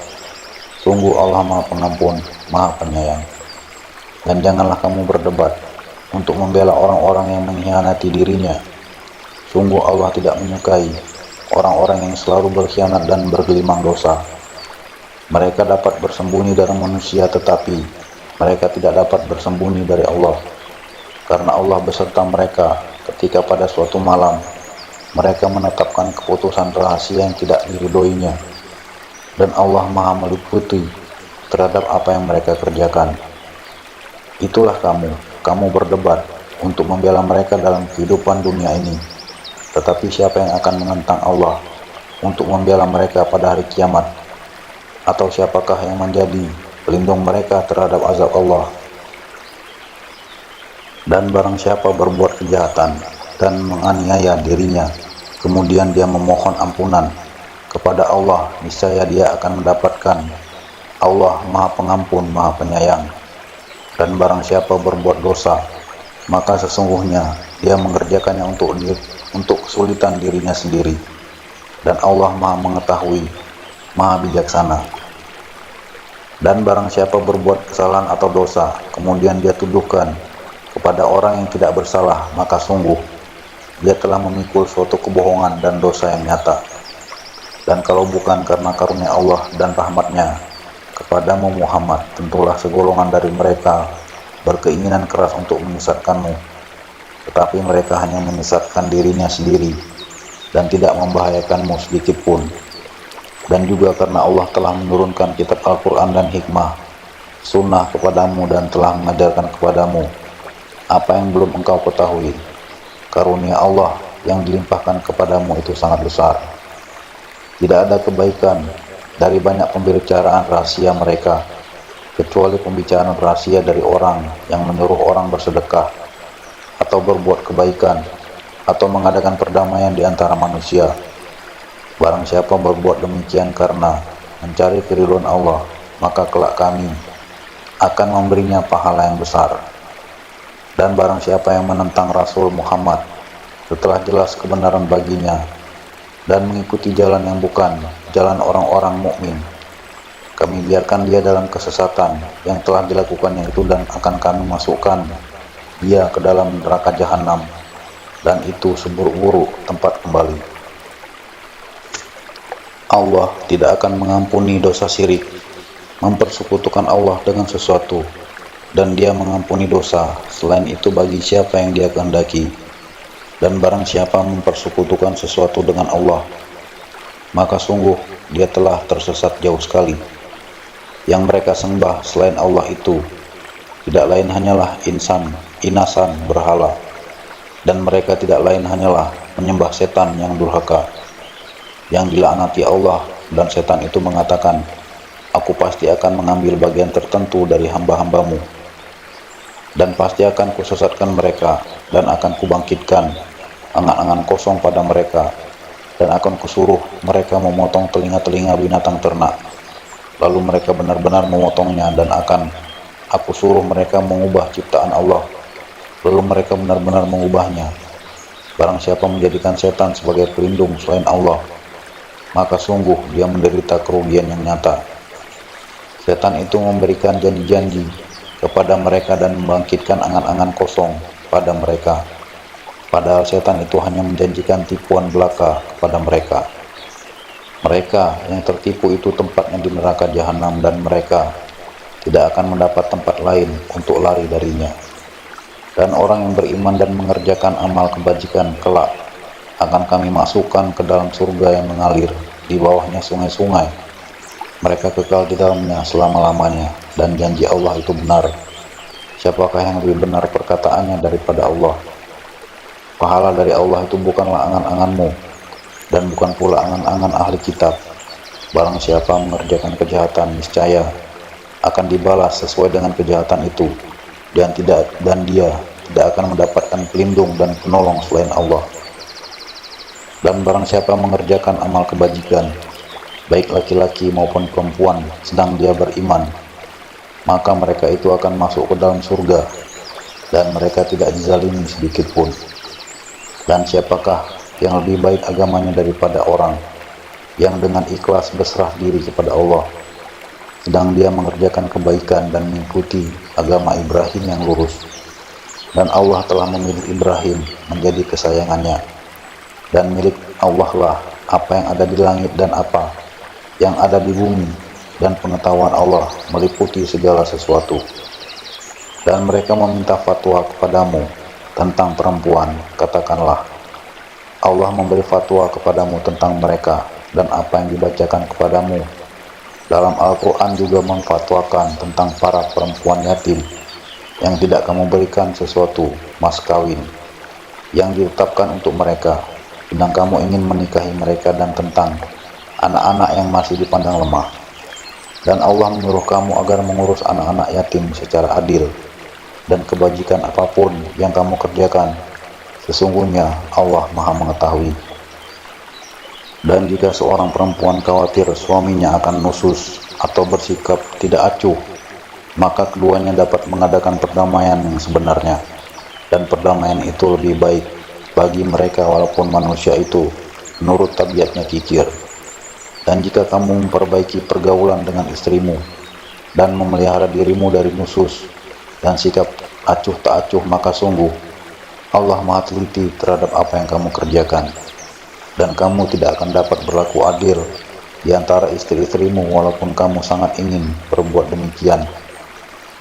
Sungguh Allah Maha Pengampun, Maha Penyayang. Dan janganlah kamu berdebat untuk membela orang-orang yang mengkhianati dirinya. Sungguh Allah tidak menyukai orang-orang yang selalu berkhianat dan bergelimang dosa. Mereka dapat bersembunyi dari manusia, tetapi mereka tidak dapat bersembunyi dari Allah, karena Allah beserta mereka ketika pada suatu malam mereka menetapkan keputusan rahasia yang tidak diridhoinya, dan Allah Maha meliputi terhadap apa yang mereka kerjakan. Itulah kamu berdebat untuk membela mereka dalam kehidupan dunia ini. Tetapi siapa yang akan menentang Allah untuk membela mereka pada hari kiamat? Atau siapakah yang menjadi pelindung mereka terhadap azab Allah? Dan barang siapa berbuat kejahatan dan menganiaya dirinya, kemudian dia memohon ampunan kepada Allah, niscaya dia akan mendapatkan Allah Maha Pengampun, Maha Penyayang. Dan barang siapa berbuat dosa, maka sesungguhnya dia mengerjakannya untuk kesulitan dirinya sendiri, dan Allah Maha Mengetahui, Maha Bijaksana. Dan barang siapa berbuat kesalahan atau dosa, kemudian dia tuduhkan kepada orang yang tidak bersalah, maka sungguh dia telah memikul suatu kebohongan dan dosa yang nyata. Dan kalau bukan karena karunia Allah dan rahmatnya kepadamu Muhammad, tentulah segolongan dari mereka berkeinginan keras untuk menyesatkanmu, tetapi mereka hanya menyesatkan dirinya sendiri dan tidak membahayakanmu sedikit pun. Dan juga karena Allah telah menurunkan kitab Al-Quran dan hikmah, sunnah kepadamu, dan telah mengajarkan kepadamu apa yang belum engkau ketahui. Karunia Allah yang dilimpahkan kepadamu itu sangat besar. Tidak ada kebaikan dari banyak pembicaraan rahasia mereka, kecuali pembicaraan rahasia dari orang yang menyuruh orang bersedekah, atau berbuat kebaikan, atau mengadakan perdamaian di antara manusia. Barang siapa berbuat demikian karena mencari keridhaan Allah, maka kelak kami akan memberinya pahala yang besar. Dan barang siapa yang menentang Rasul Muhammad setelah jelas kebenaran baginya dan mengikuti jalan yang bukan jalan orang-orang mukmin, kami biarkan dia dalam kesesatan yang telah dilakukannya itu, dan akan kami masukkan dia ke dalam neraka jahanam, dan itu seburuk-buruk tempat kembali. Allah tidak akan mengampuni dosa syirik, mempersekutukan Allah dengan sesuatu, dan Dia mengampuni dosa selain itu bagi siapa yang Dia kehendaki. Dan barang siapa mempersekutukan sesuatu dengan Allah, maka sungguh dia telah tersesat jauh sekali. Yang mereka sembah selain Allah itu tidak lain hanyalah inasan berhala, dan mereka tidak lain hanyalah menyembah setan yang durhaka, yang dilaknati Allah. Dan setan itu mengatakan, aku pasti akan mengambil bagian tertentu dari hamba-hambamu. Dan pasti akan kusesatkan mereka, dan akan kubangkitkan angan-angan kosong pada mereka, dan akan kusuruh mereka memotong telinga-telinga binatang ternak. Lalu mereka benar-benar memotongnya, dan akan aku suruh mereka mengubah ciptaan Allah. Lalu mereka benar-benar mengubahnya. Barang siapa menjadikan setan sebagai pelindung selain Allah, maka sungguh dia menderita kerugian yang nyata. Setan itu memberikan janji-janji kepada mereka dan membangkitkan angan-angan kosong pada mereka. Padahal setan itu hanya menjanjikan tipuan belaka kepada mereka. Mereka yang tertipu itu tempatnya di neraka jahanam, dan mereka tidak akan mendapat tempat lain untuk lari darinya. Dan orang yang beriman dan mengerjakan amal kebajikan kelak akan kami masukkan ke dalam surga yang mengalir di bawahnya sungai-sungai. Mereka kekal di dalamnya selama-lamanya, dan janji Allah itu benar. Siapakah yang lebih benar perkataannya daripada Allah? Pahala dari Allah itu bukanlah angan-anganmu, dan bukan pula angan-angan ahli kitab. Barang siapa mengerjakan kejahatan, niscaya akan dibalas sesuai dengan kejahatan itu, dan dia tidak akan mendapatkan pelindung dan penolong selain Allah. Dan barang siapa mengerjakan amal kebajikan, baik laki-laki maupun perempuan, sedang dia beriman, maka mereka itu akan masuk ke dalam surga, dan mereka tidak dizalimi sedikit pun. Dan siapakah yang lebih baik agamanya daripada orang yang dengan ikhlas berserah diri kepada Allah, sedang dia mengerjakan kebaikan dan mengikuti agama Ibrahim yang lurus. Dan Allah telah memilih Ibrahim menjadi kesayangannya, dan milik Allah lah apa yang ada di langit dan apa yang ada di bumi, dan pengetahuan Allah meliputi segala sesuatu. Dan mereka meminta fatwa kepadamu tentang perempuan, katakanlah, Allah memberi fatwa kepadamu tentang mereka, dan apa yang dibacakan kepadamu dalam Al-Quran juga memfatwakan tentang para perempuan yatim yang tidak kamu berikan sesuatu mas kawin yang ditetapkan untuk mereka, sedang kamu ingin menikahi mereka, dan tentang anak-anak yang masih dipandang lemah. Dan Allah menyuruh kamu agar mengurus anak-anak yatim secara adil, dan kebajikan apapun yang kamu kerjakan, sesungguhnya Allah Maha mengetahui. Dan jika seorang perempuan khawatir suaminya akan nusus atau bersikap tidak acuh, maka keduanya dapat mengadakan perdamaian yang sebenarnya, dan perdamaian itu lebih baik bagi mereka walaupun manusia itu menurut tabiatnya kikir. Dan jika kamu memperbaiki pergaulan dengan istrimu dan memelihara dirimu dari nusus dan sikap acuh tak acuh, maka sungguh Allah Maha teliti terhadap apa yang kamu kerjakan. Dan kamu tidak akan dapat berlaku adil di antara istri-istrimu walaupun kamu sangat ingin berbuat demikian.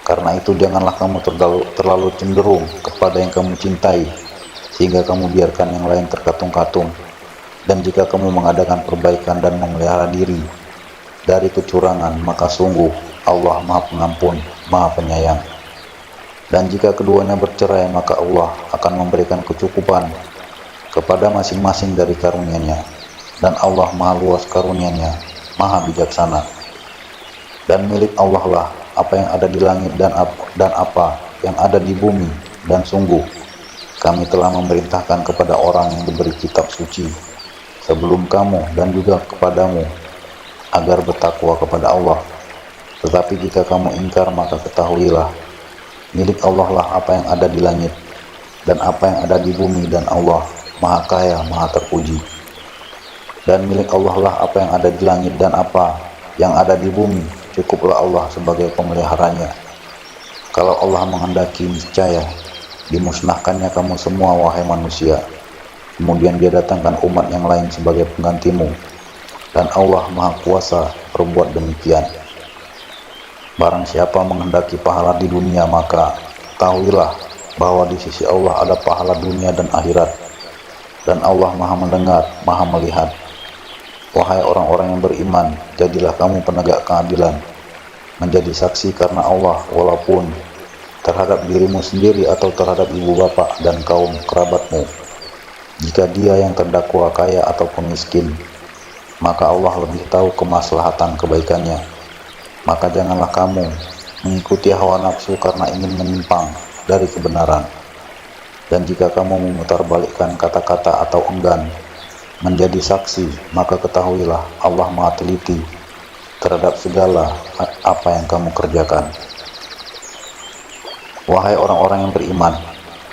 Karena itu janganlah kamu terlalu cenderung kepada yang kamu cintai, sehingga kamu biarkan yang lain terkatung-katung. Dan jika kamu mengadakan perbaikan dan memelihara diri dari kecurangan, maka sungguh Allah Maha Pengampun, Maha Penyayang. Dan jika keduanya bercerai, maka Allah akan memberikan kecukupan kepada masing-masing dari karunia-Nya, dan Allah Maha luas karunia-Nya, Maha bijaksana. Dan milik Allah lah apa yang ada di langit dan apa yang ada di bumi, dan sungguh kami telah memerintahkan kepada orang yang diberi kitab suci sebelum kamu dan juga kepadamu agar bertakwa kepada Allah. Tetapi jika kamu ingkar, maka ketahuilah milik Allah lah apa yang ada di langit dan apa yang ada di bumi, dan Allah Maha Kaya, Maha Terpuji. Dan milik Allah lah apa yang ada di langit dan apa yang ada di bumi, cukuplah Allah sebagai pemeliharanya. Kalau Allah menghendaki, niscaya dimusnahkannya kamu semua, wahai manusia. Kemudian dia datangkan umat yang lain sebagai penggantimu, dan Allah Maha Kuasa berbuat demikian. Barang siapa menghendaki pahala di dunia, maka tahuilah bahwa di sisi Allah ada pahala dunia dan akhirat, dan Allah Maha mendengar, Maha melihat. Wahai orang-orang yang beriman, jadilah kamu penegak keadilan, menjadi saksi karena Allah, walaupun terhadap dirimu sendiri atau terhadap ibu bapak dan kaum kerabatmu. Jika dia yang terdakwa kaya ataupun miskin, maka Allah lebih tahu kemaslahatan kebaikannya. Maka janganlah kamu mengikuti hawa nafsu karena ingin menyimpang dari kebenaran. Dan jika kamu memutarbalikkan kata-kata atau enggan menjadi saksi, maka ketahuilah Allah Maha teliti terhadap segala apa yang kamu kerjakan. Wahai orang-orang yang beriman,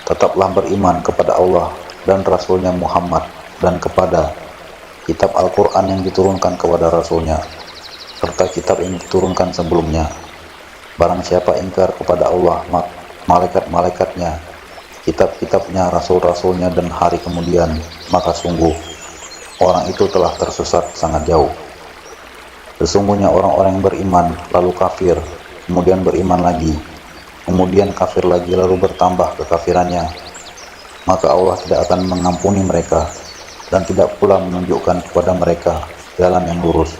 tetaplah beriman kepada Allah dan Rasulnya Muhammad dan kepada kitab Al-Quran yang diturunkan kepada Rasulnya serta kitab yang diturunkan sebelumnya. Barang siapa ingkar kepada Allah, malaikat-malaikatnya, kitab-kitabnya, rasul-rasulnya dan hari kemudian, maka sungguh orang itu telah tersesat sangat jauh. Sesungguhnya orang-orang yang beriman lalu kafir, kemudian beriman lagi, kemudian kafir lagi lalu bertambah kekafirannya, maka Allah tidak akan mengampuni mereka dan tidak pula menunjukkan kepada mereka jalan yang lurus.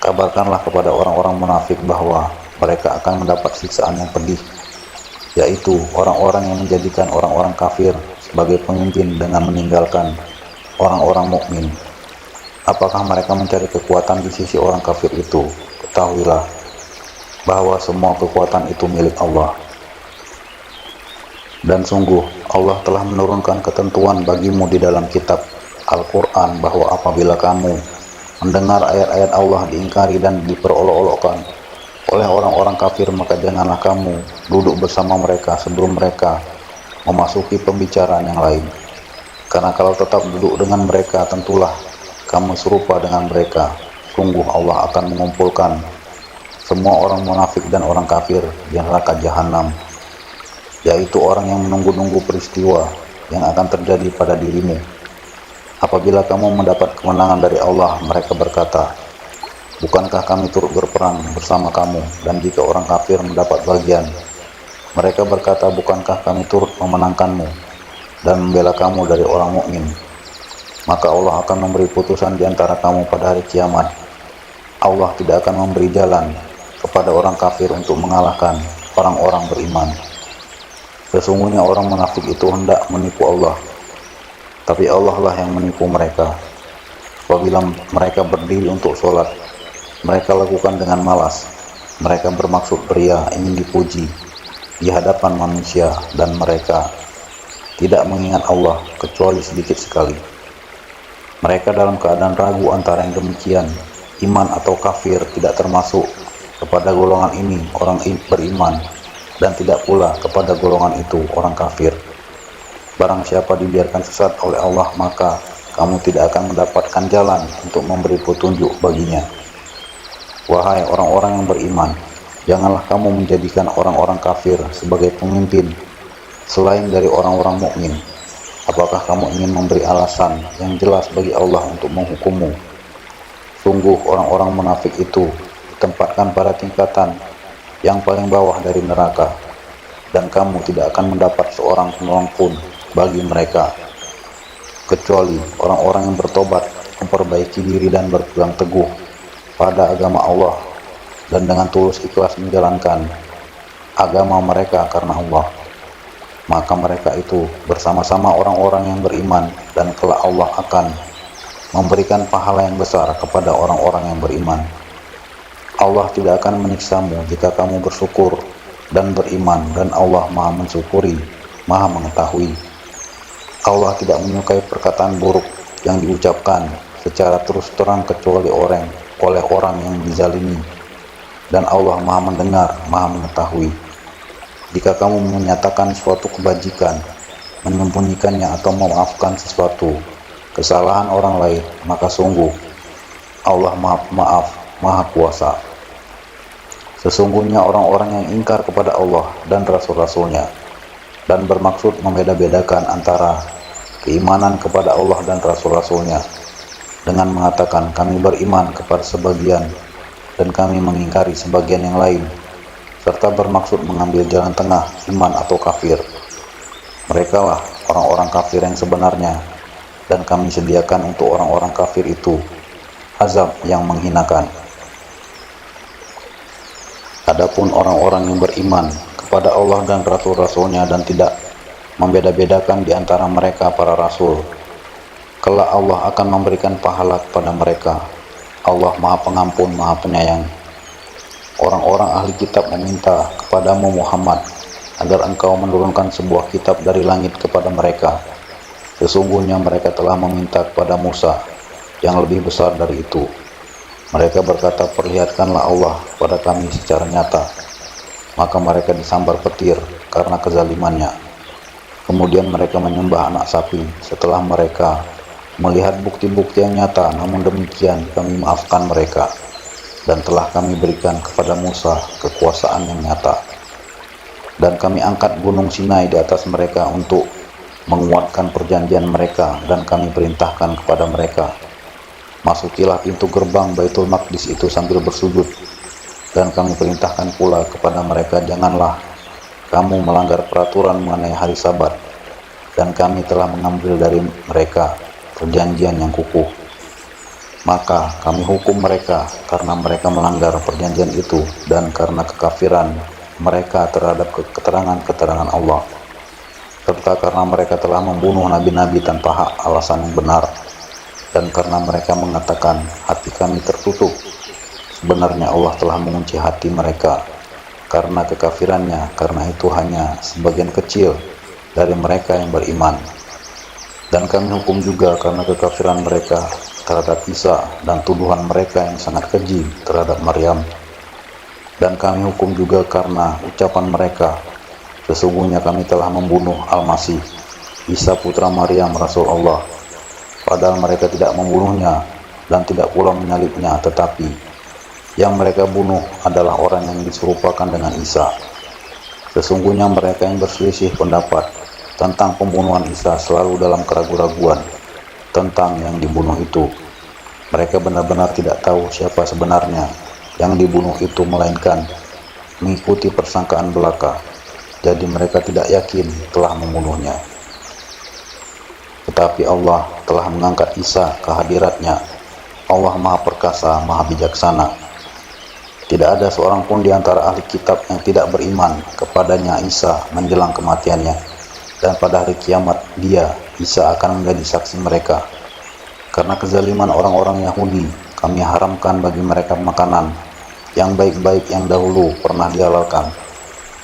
Kabarkanlah kepada orang-orang munafik bahwa mereka akan mendapat siksaan yang pedih, yaitu orang-orang yang menjadikan orang-orang kafir sebagai pemimpin dengan meninggalkan orang-orang mukmin. Apakah mereka mencari kekuatan di sisi orang kafir itu? Ketahuilah bahwa semua kekuatan itu milik Allah. Dan sungguh Allah telah menurunkan ketentuan bagimu di dalam kitab Al-Quran bahwa apabila kamu mendengar ayat-ayat Allah diingkari dan diperolok-olokkan oleh orang-orang kafir, maka janganlah kamu duduk bersama mereka sebelum mereka memasuki pembicaraan yang lain. Karena kalau tetap duduk dengan mereka, tentulah kamu serupa dengan mereka. Sungguh Allah akan mengumpulkan semua orang munafik dan orang kafir di neraka jahanam, yaitu orang yang menunggu-nunggu peristiwa yang akan terjadi pada dirimu. Apabila kamu mendapat kemenangan dari Allah, mereka berkata, bukankah kami turut berperang bersama kamu? Dan jika orang kafir mendapat bagian, mereka berkata, bukankah kami turut memenangkanmu dan membela kamu dari orang mukmin? Maka Allah akan memberi putusan di antara kamu pada hari kiamat. Allah tidak akan memberi jalan kepada orang kafir untuk mengalahkan orang-orang beriman. Sesungguhnya orang munafik itu hendak menipu Allah, tapi Allah lah yang menipu mereka. Apabila mereka berdiri untuk sholat, mereka lakukan dengan malas. Mereka bermaksud ria, ingin dipuji di hadapan manusia, dan mereka tidak mengingat Allah kecuali sedikit sekali. Mereka dalam keadaan ragu antara yang demikian, iman atau kafir, tidak termasuk kepada golongan ini orang beriman, dan tidak pula kepada golongan itu orang kafir. Barang siapa dibiarkan sesat oleh Allah, maka kamu tidak akan mendapatkan jalan untuk memberi petunjuk baginya. Wahai orang-orang yang beriman, janganlah kamu menjadikan orang-orang kafir sebagai pemimpin selain dari orang-orang mukmin. Apakah kamu ingin memberi alasan yang jelas bagi Allah untuk menghukummu? Sungguh orang-orang munafik itu ditempatkan pada tingkatan yang paling bawah dari neraka, dan kamu tidak akan mendapat seorang penolong pun bagi mereka, kecuali orang-orang yang bertobat, memperbaiki diri dan berpegang teguh pada agama Allah, dan dengan tulus ikhlas menjalankan agama mereka karena Allah. Maka mereka itu bersama-sama orang-orang yang beriman, dan kelak Allah akan memberikan pahala yang besar kepada orang-orang yang beriman. Allah tidak akan menyiksamu jika kamu bersyukur dan beriman, dan Allah Maha mensyukuri, Maha mengetahui. Allah tidak menyukai perkataan buruk yang diucapkan secara terus terang kecuali oleh orang yang dizalimi, dan Allah Maha mendengar, Maha mengetahui. Jika kamu menyatakan suatu kebajikan, menyembunyikannya atau memaafkan sesuatu kesalahan orang lain, maka sungguh Allah Maha Pemaaf, Maha Kuasa. Sesungguhnya orang-orang yang ingkar kepada Allah dan Rasul-Rasulnya dan bermaksud membeda-bedakan antara keimanan kepada Allah dan Rasul-Rasulnya dengan mengatakan kami beriman kepada sebagian dan kami mengingkari sebagian yang lain, serta bermaksud mengambil jalan tengah iman atau kafir. Mereka lah orang-orang kafir yang sebenarnya, dan kami sediakan untuk orang-orang kafir itu azab yang menghinakan. Adapun orang-orang yang beriman kepada Allah dan Rasul-Rasulnya dan tidak membeda-bedakan di antara mereka para Rasul, kelak Allah akan memberikan pahala kepada mereka. Allah Maha Pengampun, Maha Penyayang. Orang-orang ahli kitab meminta kepadamu Muhammad agar engkau menurunkan sebuah kitab dari langit kepada mereka. Sesungguhnya mereka telah meminta kepada Musa yang lebih besar dari itu. Mereka berkata, perlihatkanlah Allah pada kami secara nyata. Maka mereka disambar petir karena kezalimannya. Kemudian mereka menyembah anak sapi setelah mereka melihat bukti-bukti yang nyata. Namun demikian kami maafkan mereka, dan telah kami berikan kepada Musa kekuasaan yang nyata. Dan kami angkat gunung Sinai di atas mereka untuk menguatkan perjanjian mereka, dan kami perintahkan kepada mereka, masukilah pintu gerbang Baitul Maqdis itu sambil bersujud. Dan kami perintahkan pula kepada mereka, janganlah kamu melanggar peraturan mengenai hari Sabat, dan kami telah mengambil dari mereka perjanjian yang kukuh. Maka kami hukum mereka karena mereka melanggar perjanjian itu, dan karena kekafiran mereka terhadap keterangan-keterangan Allah, serta karena mereka telah membunuh nabi-nabi tanpa hak alasan yang benar, dan karena mereka mengatakan, hati kami tertutup. Sebenarnya Allah telah mengunci hati mereka karena kekafirannya, karena itu hanya sebagian kecil dari mereka yang beriman. Dan kami hukum juga karena kekafiran mereka terhadap Isa dan tuduhan mereka yang sangat keji terhadap Maryam. Dan kami hukum juga karena ucapan mereka, sesungguhnya kami telah membunuh Al-Masih, Isa putra Maryam Rasul Allah, padahal mereka tidak membunuhnya dan tidak pula menyalibnya, tetapi yang mereka bunuh adalah orang yang diserupakan dengan Isa. Sesungguhnya mereka yang berselisih pendapat tentang pembunuhan Isa selalu dalam keraguan-raguan tentang yang dibunuh itu. Mereka benar-benar tidak tahu siapa sebenarnya yang dibunuh itu, melainkan mengikuti persangkaan belaka. Jadi mereka tidak yakin telah membunuhnya. Tetapi Allah telah mengangkat Isa ke hadiratnya. Allah Maha Perkasa, Maha Bijaksana. Tidak ada seorang pun di antara ahli kitab yang tidak beriman kepadanya Isa menjelang kematiannya. Dan pada hari kiamat dia, Isa, akan menjadi saksi mereka. Karena kezaliman orang-orang Yahudi, kami haramkan bagi mereka makanan yang baik-baik yang dahulu pernah dihalalkan.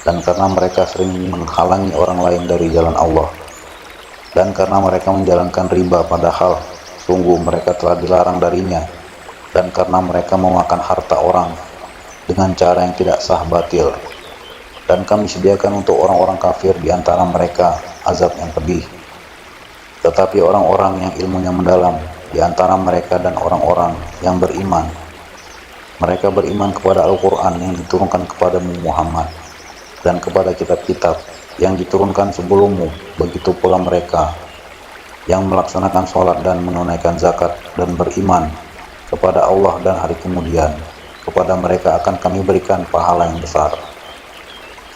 Dan karena mereka sering menghalangi orang lain dari jalan Allah. Dan karena mereka menjalankan riba, padahal sungguh mereka telah dilarang darinya. Dan karena mereka memakan harta orang dengan cara yang tidak sah, batil. Dan kami sediakan untuk orang-orang kafir di antara mereka azab yang pedih. Tetapi orang-orang yang ilmunya mendalam di antara mereka dan orang-orang yang beriman, mereka beriman kepada Al-Quran yang diturunkan kepadamu Muhammad, dan kepada kitab-kitab yang diturunkan sebelummu. Begitu pula mereka yang melaksanakan sholat dan menunaikan zakat dan beriman kepada Allah dan hari kemudian, kepada mereka akan kami berikan pahala yang besar.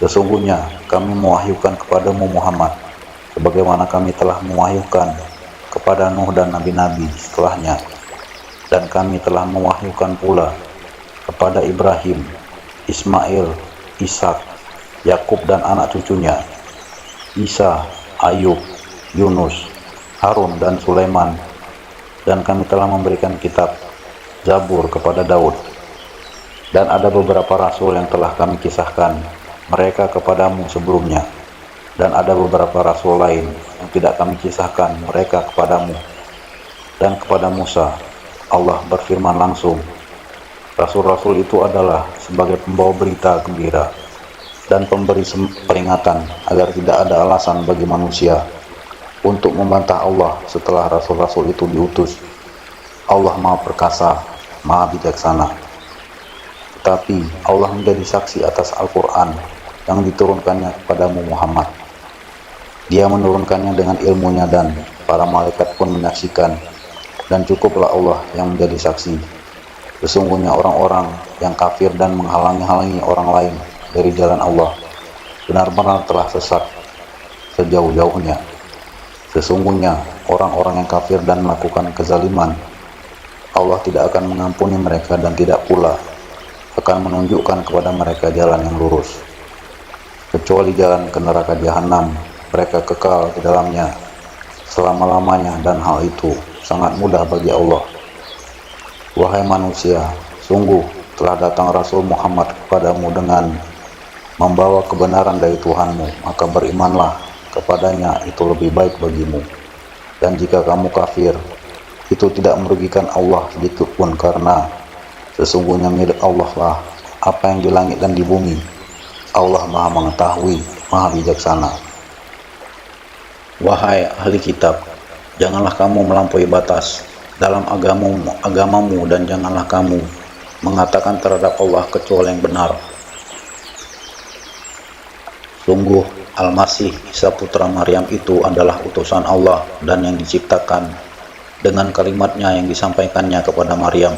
Sesungguhnya kami mewahyukan kepadamu Muhammad sebagaimana kami telah mewahyukan kepada Nuh dan nabi-nabi setelahnya, dan kami telah mewahyukan pula kepada Ibrahim, Ismail, Ishak, Yakub dan anak cucunya, Isa, Ayub, Yunus, Harun dan Sulaiman, dan kami telah memberikan kitab Zabur kepada Daud. Dan ada beberapa rasul yang telah kami kisahkan mereka kepadamu sebelumnya, dan ada beberapa rasul lain yang tidak kami kisahkan mereka kepadamu. Dan kepada Musa Allah berfirman langsung, rasul-rasul itu adalah sebagai pembawa berita gembira dan pemberi peringatan, agar tidak ada alasan bagi manusia untuk membantah Allah setelah rasul-rasul itu diutus. Allah Maha Perkasa, Maha Bijaksana. Tetapi Allah menjadi saksi atas Al-Quran yang diturunkannya kepadamu Muhammad. Dia menurunkannya dengan ilmunya, dan para malaikat pun menyaksikan, dan cukuplah Allah yang menjadi saksi. Sesungguhnya orang-orang yang kafir dan menghalangi-halangi orang lain dari jalan Allah benar-benar telah sesat sejauh-jauhnya. Sesungguhnya orang-orang yang kafir dan melakukan kezaliman, Allah tidak akan mengampuni mereka dan tidak pula akan menunjukkan kepada mereka jalan yang lurus, kecuali jalan ke neraka jahanam. Mereka kekal di dalamnya selama-lamanya, dan hal itu sangat mudah bagi Allah. Wahai manusia, sungguh telah datang Rasul Muhammad kepadamu dengan membawa kebenaran dari Tuhanmu, maka berimanlah kepadanya, itu lebih baik bagimu. Dan jika kamu kafir, itu tidak merugikan Allah sedikitpun, karena sesungguhnya milik Allah lah apa yang di langit dan di bumi. Allah Maha mengetahui, Maha bijaksana. Wahai ahli kitab, janganlah kamu melampaui batas dalam agamamu, dan janganlah kamu mengatakan terhadap Allah kecuali yang benar. Sungguh Al-Masih Isa putra Maryam itu adalah utusan Allah dan yang diciptakan dengan kalimatnya yang disampaikannya kepada Maryam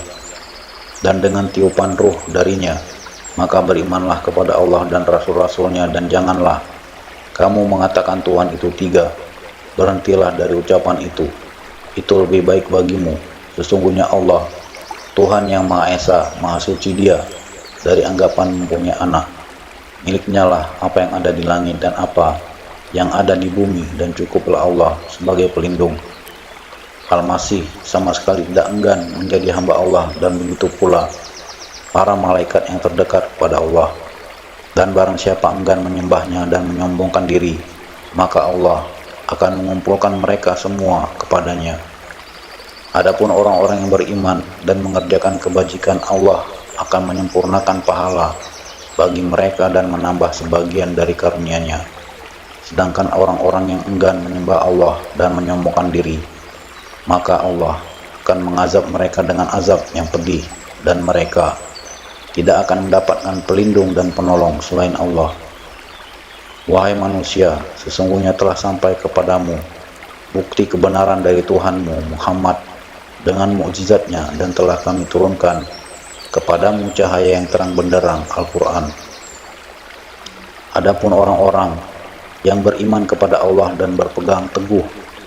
dan dengan tiupan ruh darinya. Maka berimanlah kepada Allah dan Rasul-Rasulnya, dan janganlah kamu mengatakan Tuhan itu tiga. Berhentilah dari ucapan itu lebih baik bagimu. Sesungguhnya Allah Tuhan yang Maha Esa, Maha Suci Dia dari anggapan mempunyai anak. Miliknya lah apa yang ada di langit dan apa yang ada di bumi, dan cukuplah Allah sebagai pelindung. Al-Masih sama sekali tidak enggan menjadi hamba Allah, dan begitu pula para malaikat yang terdekat kepada Allah. Dan barang siapa enggan menyembahnya dan menyombongkan diri, maka Allah akan mengumpulkan mereka semua kepadanya. Adapun orang-orang yang beriman dan mengerjakan kebajikan, Allah akan menyempurnakan pahala bagi mereka dan menambah sebagian dari karunia-Nya. Sedangkan orang-orang yang enggan menyembah Allah dan menyombongkan diri, maka Allah akan mengazab mereka dengan azab yang pedih, dan mereka tidak akan mendapatkan pelindung dan penolong selain Allah. Wahai manusia, sesungguhnya telah sampai kepadamu bukti kebenaran dari Tuhanmu Muhammad dengan mukjizatnya, dan telah kami turunkan kepadamu cahaya yang terang benderang, Al-Quran. Adapun orang-orang yang beriman kepada Allah dan berpegang teguh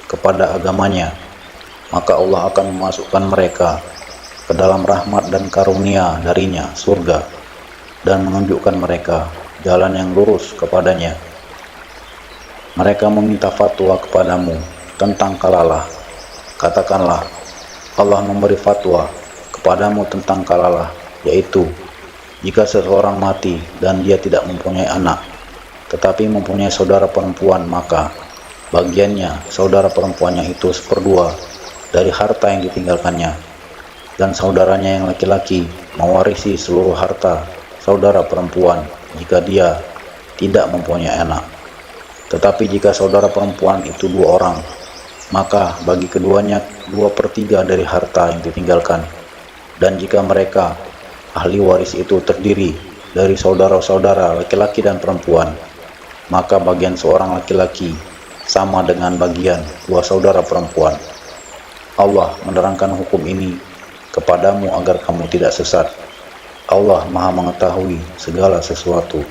kepada agamanya, maka Allah akan memasukkan mereka ke dalam rahmat dan karunia darinya, surga, dan menunjukkan mereka jalan yang lurus kepadanya. Mereka meminta fatwa kepadamu tentang kalalah. Katakanlah, Allah memberi fatwa kepadamu tentang kalalah, yaitu jika seseorang mati dan dia tidak mempunyai anak, tetapi mempunyai saudara perempuan, maka bagiannya saudara perempuannya itu 1/2 dari harta yang ditinggalkannya, dan saudaranya yang laki-laki mewarisi seluruh harta saudara perempuan jika dia tidak mempunyai anak. Tetapi jika saudara perempuan itu 2 orang, maka bagi keduanya 2/3 dari harta yang ditinggalkan. Dan jika mereka ahli waris itu terdiri dari saudara-saudara laki-laki dan perempuan, maka bagian seorang laki-laki sama dengan bagian 2 saudara perempuan. Allah menerangkan hukum ini kepadamu agar kamu tidak sesat. Allah Maha mengetahui segala sesuatu.